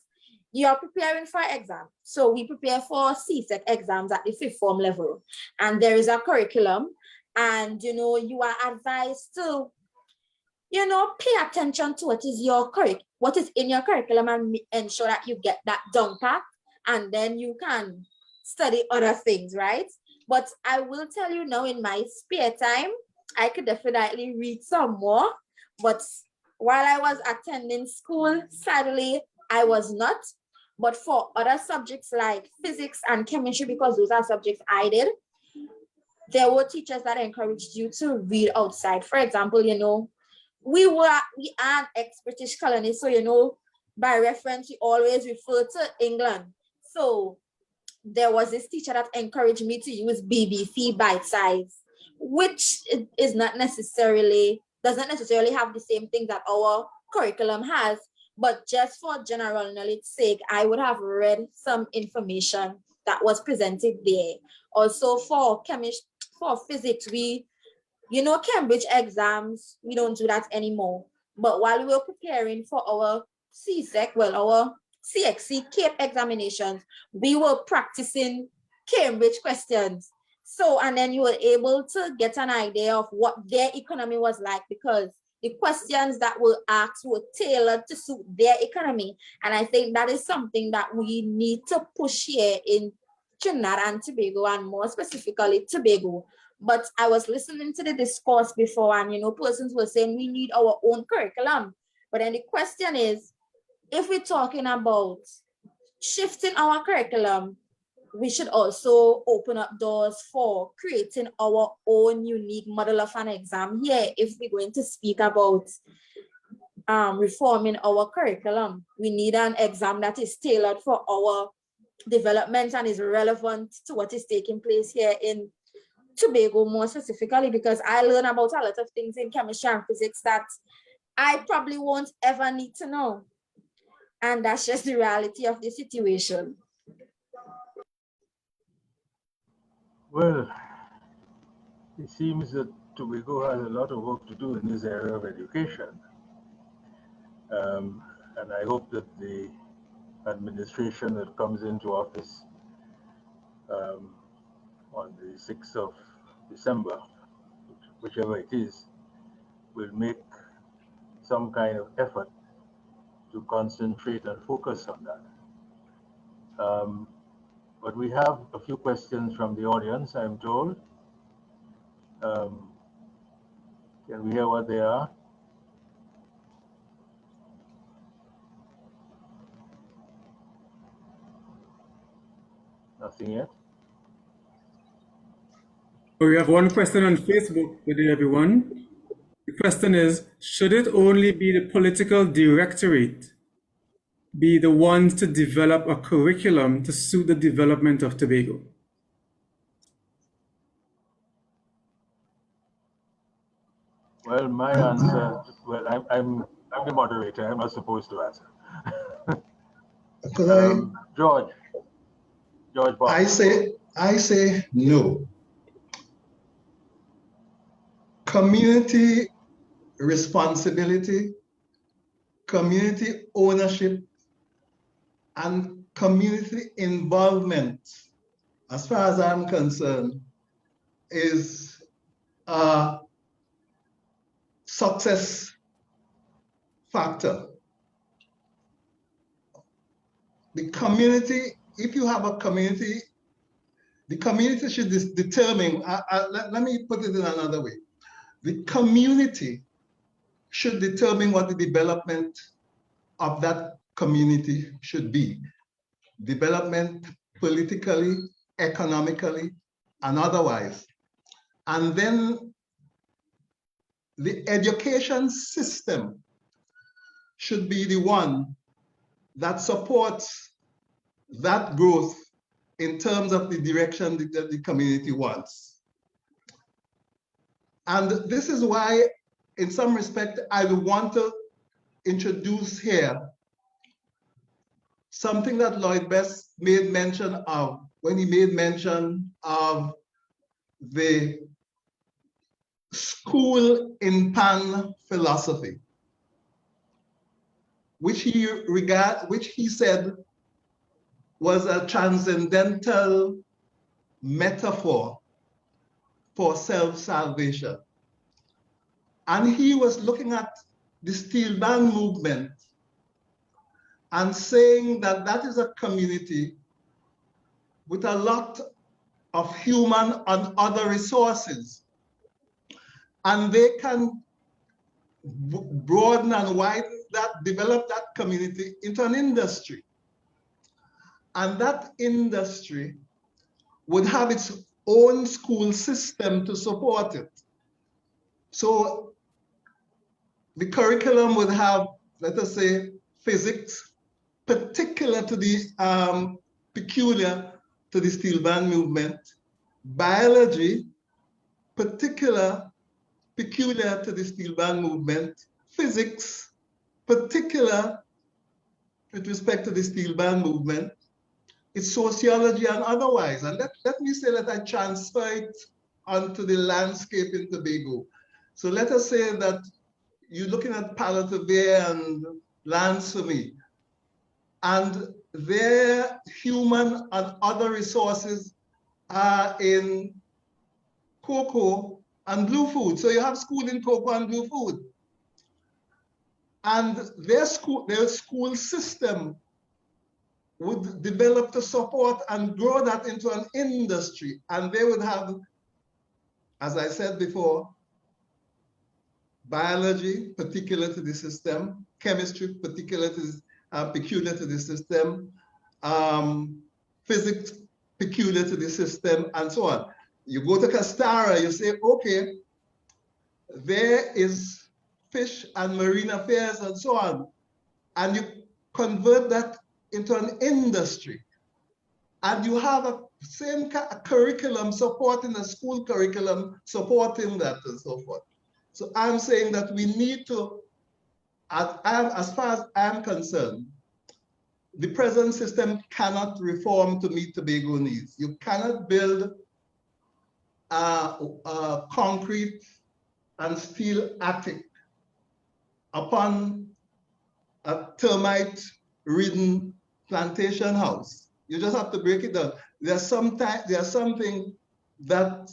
you are preparing for exam. So we prepare for CSEC exams at the 5th form level, and there is a curriculum, and you are advised to, pay attention to what is in your curriculum and ensure that you get that down pat, and then you can study other things, right? But I will tell you now, in my spare time, I could definitely read some more, but while I was attending school, sadly, I was not. But for other subjects like physics and chemistry, because those are subjects I did, there were teachers that encouraged you to read outside. For example, we are an ex-British colony, so, by reference, we always refer to England. So there was this teacher that encouraged me to use BBC Bite Size, which doesn't necessarily have the same thing that our curriculum has, but just for general knowledge's sake, I would have read some information that was presented there. Also for physics, Cambridge exams, we don't do that anymore. But while we were preparing for our our CXC CAPE examinations, we were practicing Cambridge questions. So, and then you were able to get an idea of what their economy was like, because the questions that were asked were tailored to suit their economy. And I think that is something that we need to push here in Trinidad and Tobago, and more specifically Tobago. But I was listening to the discourse before, and persons were saying we need our own curriculum. But then the question is, if we're talking about shifting our curriculum, we should also open up doors for creating our own unique model of an exam here. If we're going to speak about reforming our curriculum, we need an exam that is tailored for our development and is relevant to what is taking place here in Tobago, more specifically, because I learn about a lot of things in chemistry and physics that I probably won't ever need to know. And that's just the reality of the situation. Well, it seems that Tobago has a lot of work to do in this area of education. And I hope that the administration that comes into office on the 6th of December, whichever it is, will make some kind of effort to concentrate and focus on that. But we have a few questions from the audience, I'm told. Can we hear what they are? Nothing yet? We have one question on Facebook. Good day, everyone. The question is, should it only be the political directorate be the ones to develop a curriculum to suit the development of Tobago? Well, my answer, well, I'm the moderator, I'm not supposed to answer. George Bob. I say no. Community responsibility, community ownership, and community involvement, as far as I'm concerned, is a success factor. The community, if you have a community the community should determine, let me put it in another way. The community should determine what the development of that community should be. Development politically, economically, and otherwise. And then the education system should be the one that supports that growth in terms of the direction that the community wants. And this is why, in some respect, I want to introduce here something that Lloyd Best made mention of when he made mention of the school in pan philosophy, which he said was a transcendental metaphor for self-salvation. And he was looking at the steel band movement and saying that that is a community with a lot of human and other resources. And they can broaden and widen that, develop that community into an industry. And that industry would have its own school system to support it. So the curriculum would have, let us say, physics, particular to the peculiar to the steel band movement, biology, peculiar to the steel band movement, physics, particular with respect to the steel band movement, its sociology and otherwise. And let me say that I transfer it onto the landscape in Tobago. So let us say that you're looking at Palatavia and lands for me, and their human and other resources are in cocoa and blue food. So you have school in cocoa and blue food. And their school system would develop to support and grow that into an industry. And they would have, as I said before, biology particular to the system, chemistry particular to peculiar to the system, physics peculiar to the system, and so on. You go to Castara, you say, okay, there is fish and marine affairs and so on. And you convert that into an industry. And you have a same curriculum supporting the school curriculum, supporting that and so forth. So I'm saying that we need to, as far as I'm concerned, the present system cannot reform to meet Tobago needs. You cannot build a concrete and steel attic upon a termite-ridden plantation house. You just have to break it down. There's something that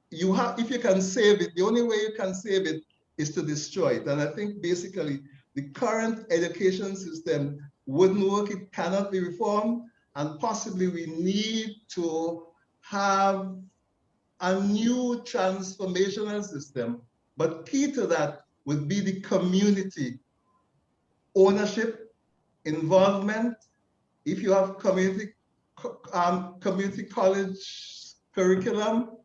you have, if you can save it, the only way you can save it is to destroy it. And I think basically the current education system wouldn't work, it cannot be reformed, and possibly we need to have a new transformational system. But key to that would be the community ownership, involvement. If you have community college curriculum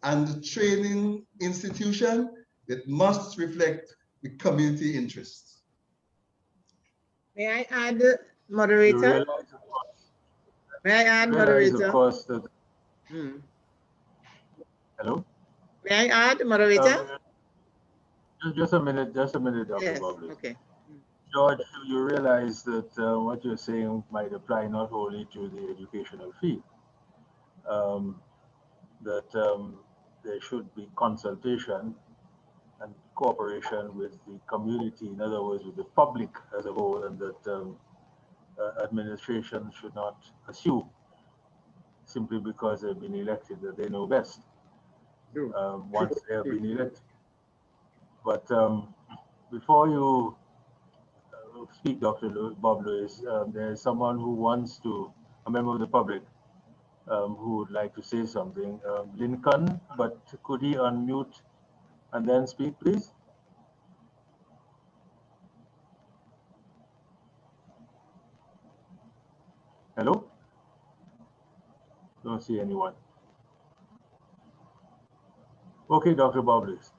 and training institution, it must reflect the community interests. May I add, moderator? May I add, moderator? Of course, that, hello? May I add, moderator? Just a minute, Dr. Yes, Bobley. okay. George, you realize that what you're saying might apply not only to the educational fee, there should be consultation and cooperation with the community, in other words, with the public as a whole, and that administration should not assume simply because they've been elected that they know best once they have been elected. But before you speak, Dr. Bob Lewis, there is someone who wants to, a member of the public, who would like to say something. Lincoln, but could he unmute and then speak, please? Hello? Don't see anyone. Okay, Dr. Boblies.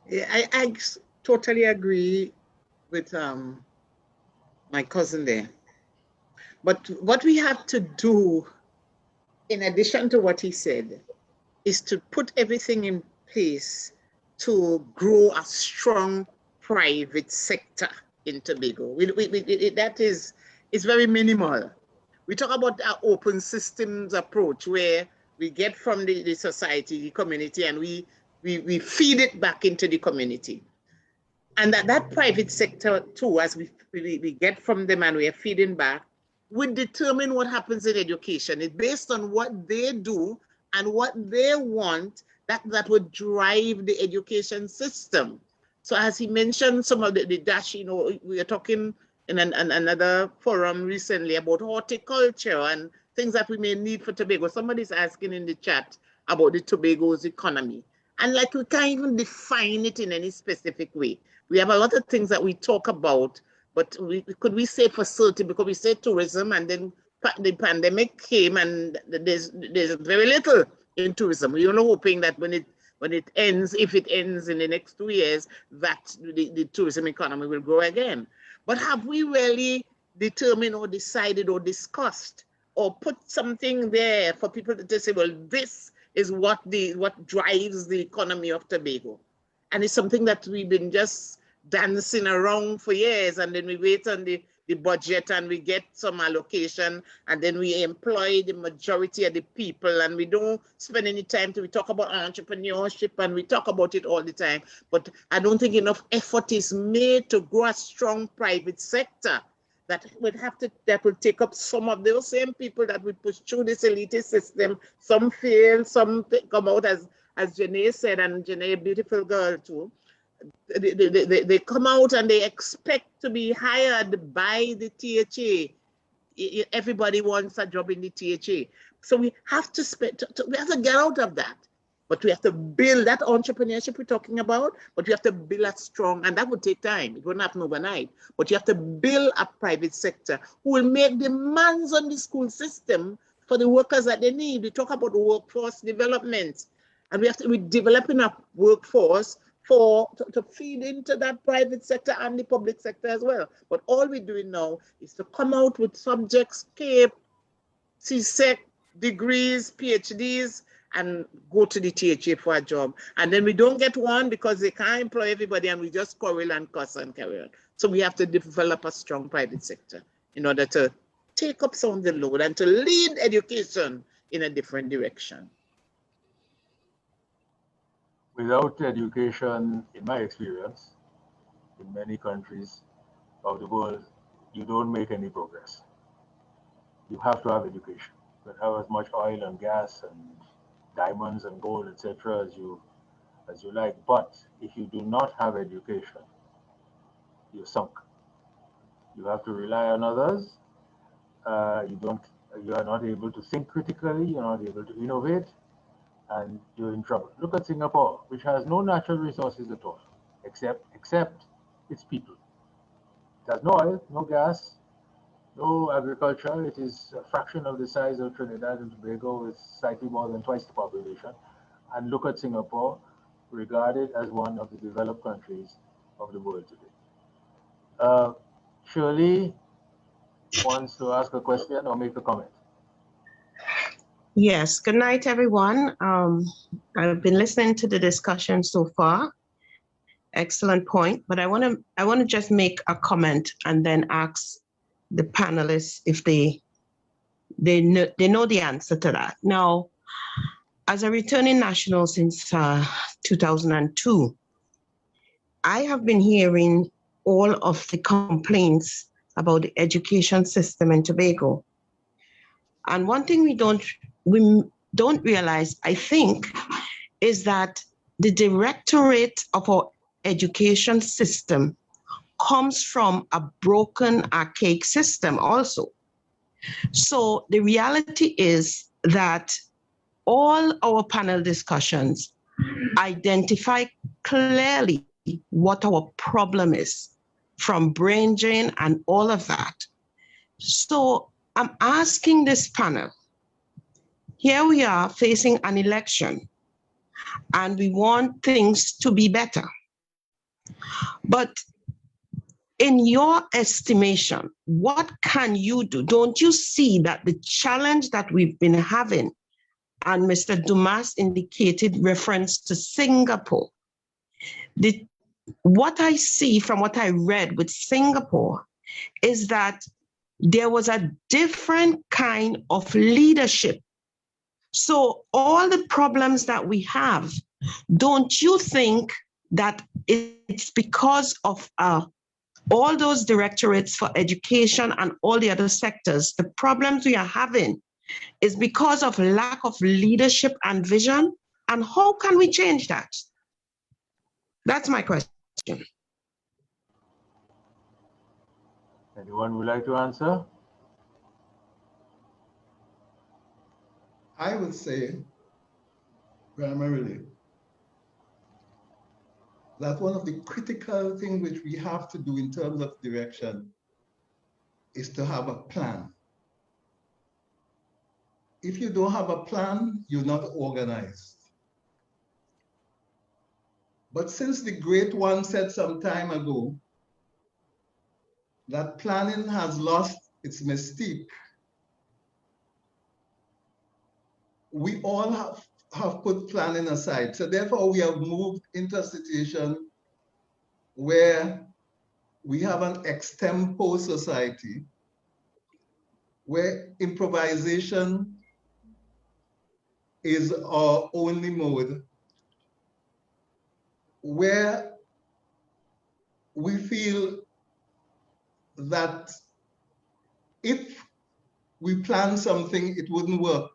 Yeah, I totally agree with my cousin there. But what we have to do, in addition to what he said, is to put everything in place to grow a strong private sector in Tobago. That is very minimal. We talk about our open systems approach where we get from the society, the community, and we feed it back into the community. And that private sector too, as we get from them and we are feeding back, would determine what happens in education. It's based on what they do and what they want that would drive the education system. So as he mentioned, some of the dash, you know, we are talking in another forum recently about horticulture and things that we may need for Tobago. Somebody's asking in the chat about the Tobago's economy. And like we can't even define it in any specific way. We have a lot of things that we talk about, but could we say for certain, because we say tourism and then the pandemic came and there's very little in tourism. We're only hoping that when it ends, if it ends in the next 2 years, that the tourism economy will grow again. But have we really determined or decided or discussed or put something there for people to say, well, this is what drives the economy of Tobago? And it's something that we've been just dancing around for years, and then we wait on the budget and we get some allocation, and then we employ the majority of the people, and we don't spend any time we talk about entrepreneurship and we talk about it all the time. But I don't think enough effort is made to grow a strong private sector that will take up some of those same people that we push through this elitist system. Some fail, some come out, as Janae said, and Janae, a beautiful girl too. They come out and they expect to be hired by the THA. Everybody wants a job in the THA. So we have to we have to get out of that. But we have to build that entrepreneurship we're talking about, but we have to build a strong, and that would take time. It wouldn't happen overnight. But you have to build a private sector who will make demands on the school system for the workers that they need. We talk about workforce development, and we're developing a workforce to feed into that private sector and the public sector as well. But all we're doing now is to come out with subjects, CAPE, CSEC, degrees, PhDs, and go to the THA for a job. And then we don't get one because they can't employ everybody, and we just quarrel and cuss and carry on. So we have to develop a strong private sector in order to take up some of the load and to lead education in a different direction. Without education, in my experience, in many countries of the world, you don't make any progress. You have to have education. You can have as much oil and gas and diamonds and gold, etc., as you like. But if you do not have education, you're sunk. You have to rely on others. You are not able to think critically. You're not able to innovate, and you're in trouble. Look at Singapore, which has no natural resources at all, except its people. It has no oil, no gas, no agriculture. It is a fraction of the size of Trinidad and Tobago, with slightly more than twice the population. And look at Singapore, regarded as one of the developed countries of the world today. Shirley wants to ask a question or make a comment. Yes, good night, everyone. I've been listening to the discussion so far. Excellent point, but I want to just make a comment and then ask the panelists if they know the answer to that. Now, as a returning national since 2002, I have been hearing all of the complaints about the education system in Tobago. And one thing we don't realize, I think, is that the directorate of our education system comes from a broken, archaic system also. So the reality is that all our panel discussions identify clearly what our problem is, from brain drain and all of that. So I'm asking this panel, here we are facing an election and we want things to be better. But in your estimation, what can you do? Don't you see that the challenge that we've been having, and Mr. Dumas indicated reference to Singapore, what I see from what I read with Singapore is that there was a different kind of leadership. So all the problems that we have, don't you think that it's because of all those directorates for education and all the other sectors, the problems we are having is because of lack of leadership and vision? And how can we change that? That's my question. Anyone would like to answer? I would say primarily that one of the critical things which we have to do in terms of direction is to have a plan. If you don't have a plan, you're not organized. But since the great one said some time ago that planning has lost its mystique, we all have put planning aside. So therefore we have moved into a situation where we have an extempo society where improvisation is our only mode, where we feel that if we plan something, it wouldn't work.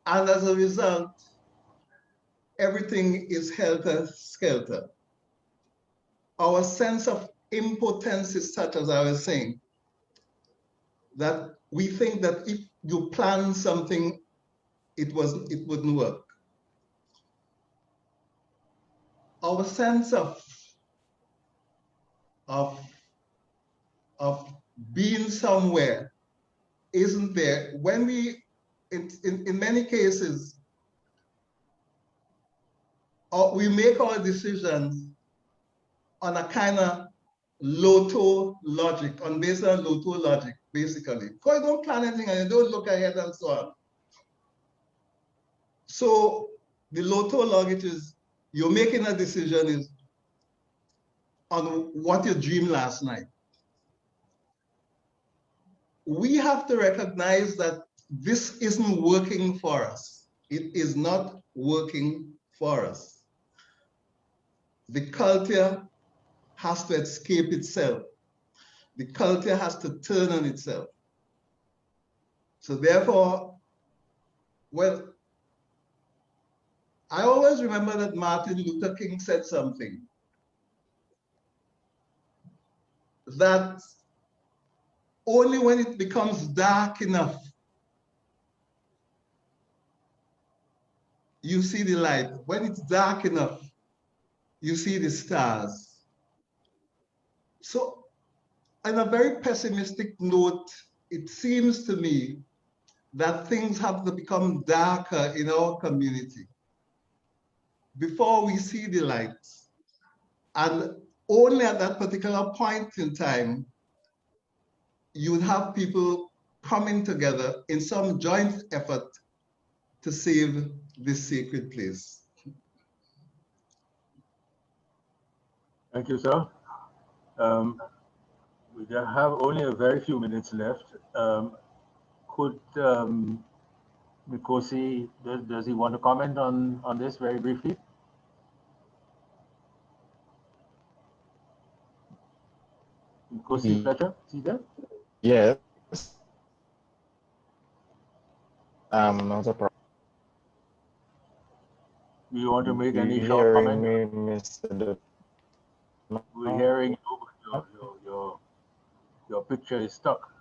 And as a result, everything is helter-skelter. Our sense of impotence is such, as I was saying, that we think that if you plan something, it wouldn't work. Our sense of being somewhere isn't there. When we, in many cases, we make our decisions on a kind of lotto logic, based on lotto logic, basically. Because you don't plan anything and you don't look ahead and so on. So the lotto logic is, you're making a decision is on what you dreamed last night. We have to recognize that this isn't working for us. It is not working for us. The culture has to escape itself. The culture has to turn on itself. So therefore, well, I always remember that Martin Luther King said something, that only when it becomes dark enough, you see the light. When it's dark enough, you see the stars. So on a very pessimistic note, it seems to me that things have to become darker in our community before we see the lights. And only at that particular point in time, you'd have people coming together in some joint effort to save this sacred place. Thank you, sir. We have only a very few minutes left. Could Mikosi, does he want to comment on this very briefly? Mikosi Fletcher, is he there? Yes. Not a problem. Do you want to make any short comment? Me, Mr. We're hearing you, but your picture is stuck.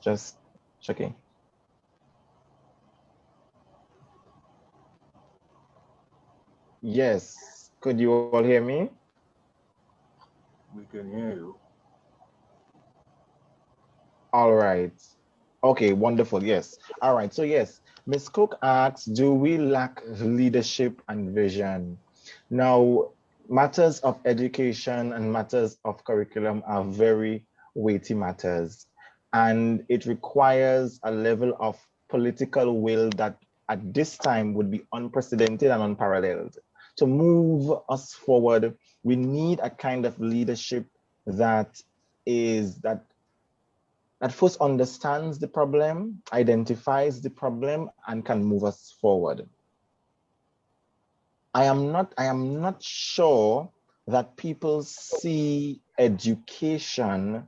Just checking. Yes, could you all hear me? We can hear you. All right. Okay, wonderful. Yes. All right. So yes, Ms. Cook asks, do we lack leadership and vision? Now, matters of education and matters of curriculum are very weighty matters, and it requires a level of political will that at this time would be unprecedented and unparalleled. To move us forward, we need a kind of leadership that first understands the problem, identifies the problem, and can move us forward. I am not sure that people see education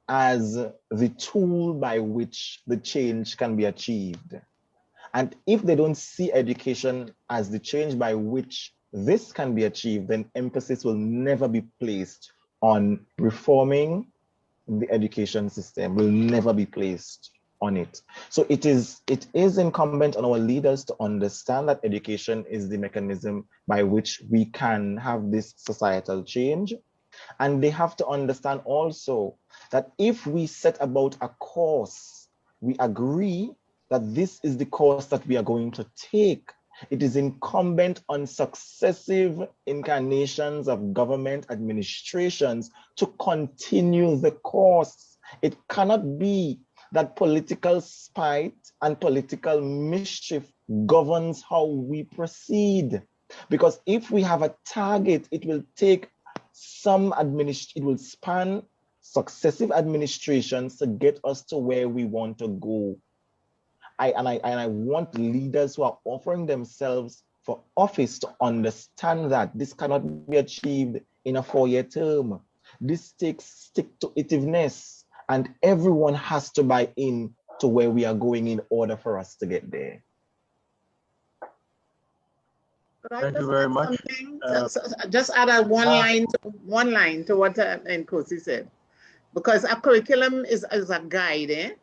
as the tool by which the change can be achieved. And if they don't see education as the change by which this can be achieved, then emphasis will never be placed on reforming the education system, will never be placed on it. So it is incumbent on our leaders to understand that education is the mechanism by which we can have this societal change. And they have to understand also that if we set about a course, we agree that this is the course that we are going to take. It is incumbent on successive incarnations of government administrations to continue the course. It cannot be that political spite and political mischief governs how we proceed. Because if we have a target, it will take it will span successive administrations to get us to where we want to go. I want leaders who are offering themselves for office to understand that this cannot be achieved in a 4-year term. This takes stick-to-itiveness, and everyone has to buy in to where we are going in order for us to get there. Thank you very much. Just add one line to what Nkosi said, because a curriculum is a guide.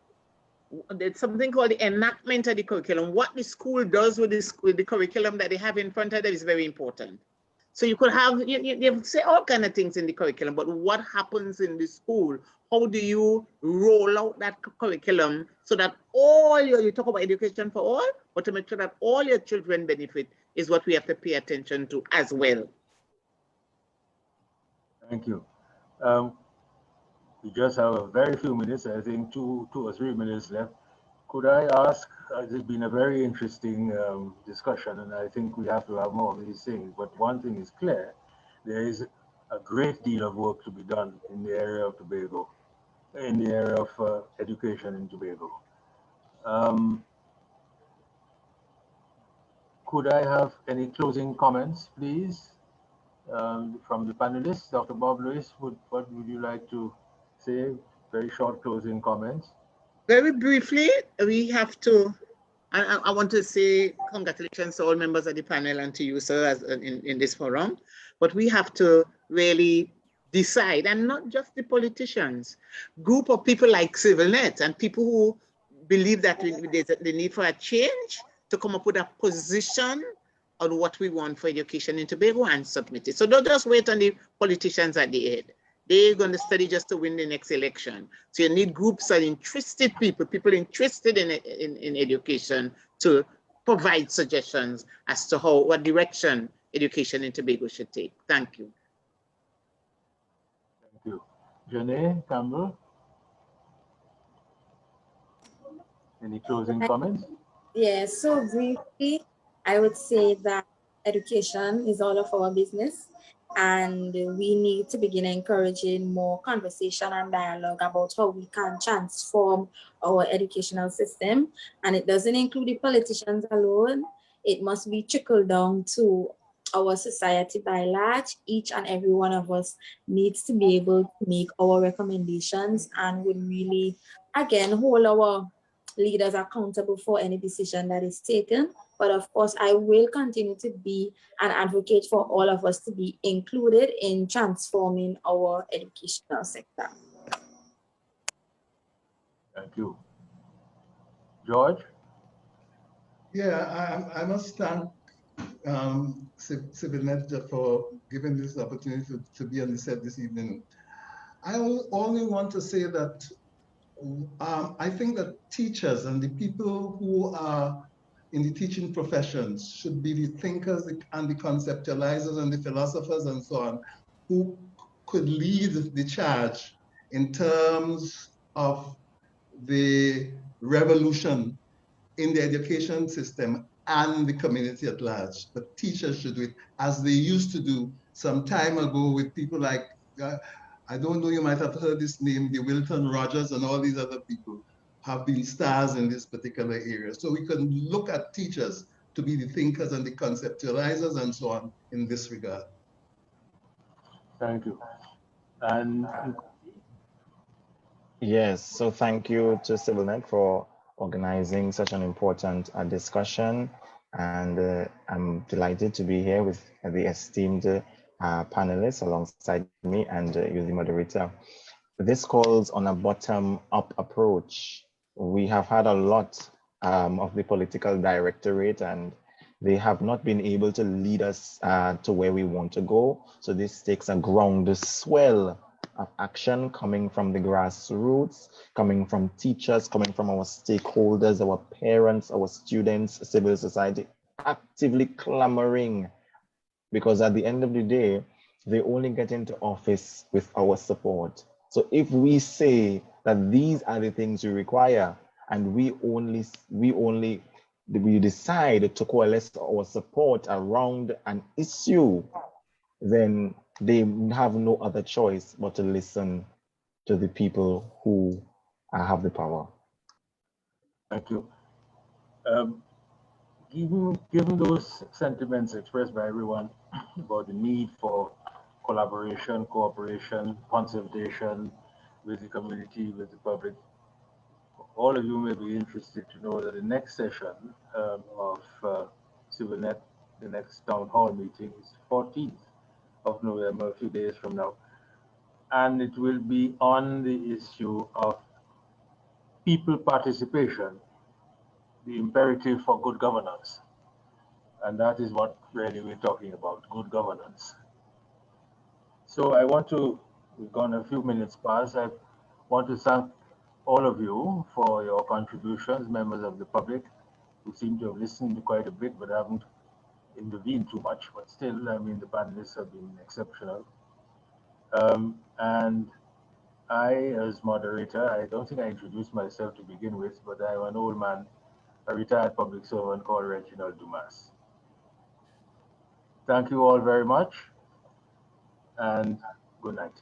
It's something called the enactment of the curriculum. What the school does with the curriculum that they have in front of them is very important. So you could have, you say all kinds of things in the curriculum, but what happens in the school? How do you roll out that curriculum so that you talk about education for all, but to make sure that all your children benefit is what we have to pay attention to as well. Thank you. We just have a very few minutes, I think 2 or 3 minutes left. Could I ask, it's been a very interesting discussion, and I think we have to have more of these things, but one thing is clear, there is a great deal of work to be done in the area of Tobago, in the area of education in Tobago. Could I have any closing comments, please, from the panelists? Dr. Bob Lewis, what would you like to say? Very short closing comments. Very briefly, we have to, I want to say congratulations to all members of the panel and to you, sir, as in this forum. But we have to really decide, and not just the politicians, group of people like CivilNet and people who believe that there's the need for a change to come up with a position on what we want for education in Tobago and submit it. So don't just wait on the politicians at the end. They're going to study just to win the next election. So you need groups of interested people interested in education to provide suggestions as to what direction education in Tobago should take. Thank you. Thank you. Janae Campbell, any closing comments? Yes, so briefly, I would say that education is all of our business, and we need to begin encouraging more conversation and dialogue about how we can transform our educational system. And it doesn't include the politicians alone. It must be trickled down to our society by large. Each and every one of us needs to be able to make our recommendations and would really, again, hold our leaders accountable for any decision that is taken. But of course, I will continue to be an advocate for all of us to be included in transforming our educational sector. Thank you. George? Yeah, I must thank Civilnet for giving this opportunity to be on the set this evening. I only want to say that I think that teachers and the people who are in the teaching professions should be the thinkers and the conceptualizers and the philosophers and so on, who could lead the charge in terms of the revolution in the education system and the community at large. But teachers should do it as they used to do some time ago with people like, I don't know, you might have heard this name, the Wilton Rogers and all these other people have been stars in this particular area. So we can look at teachers to be the thinkers and the conceptualizers and so on in this regard. Thank you. And Yes, so thank you to CivilNet for organizing such an important discussion. And I'm delighted to be here with the esteemed panelists alongside me and you, the moderator. This calls on a bottom-up approach. We have had a lot of the political directorate, and they have not been able to lead us to where we want to go. So this takes a groundswell of action coming from the grassroots, coming from teachers, coming from our stakeholders, our parents, our students, civil society, actively clamoring, because at the end of the day, they only get into office with our support. So if we say that these are the things we require, and we decide to coalesce our support around an issue, then they have no other choice but to listen to the people who have the power. thank you. Given those sentiments expressed by everyone about the need for collaboration, cooperation, consultation with the community, with the public, all of you may be interested to know that the next session of CivilNet, the next town hall meeting, is 14th of November, a few days from now. And it will be on the issue of people participation, the imperative for good governance. And that is what really we're talking about, good governance. So I want to, we've gone a few minutes past, I want to thank all of you for your contributions, members of the public, who seem to have listened quite a bit but haven't intervened too much. But still, I mean, the panelists have been exceptional. And I, as moderator, I don't think I introduced myself to begin with, but I'm an old man, a retired public servant called Reginald Dumas. Thank you all very much, and good night.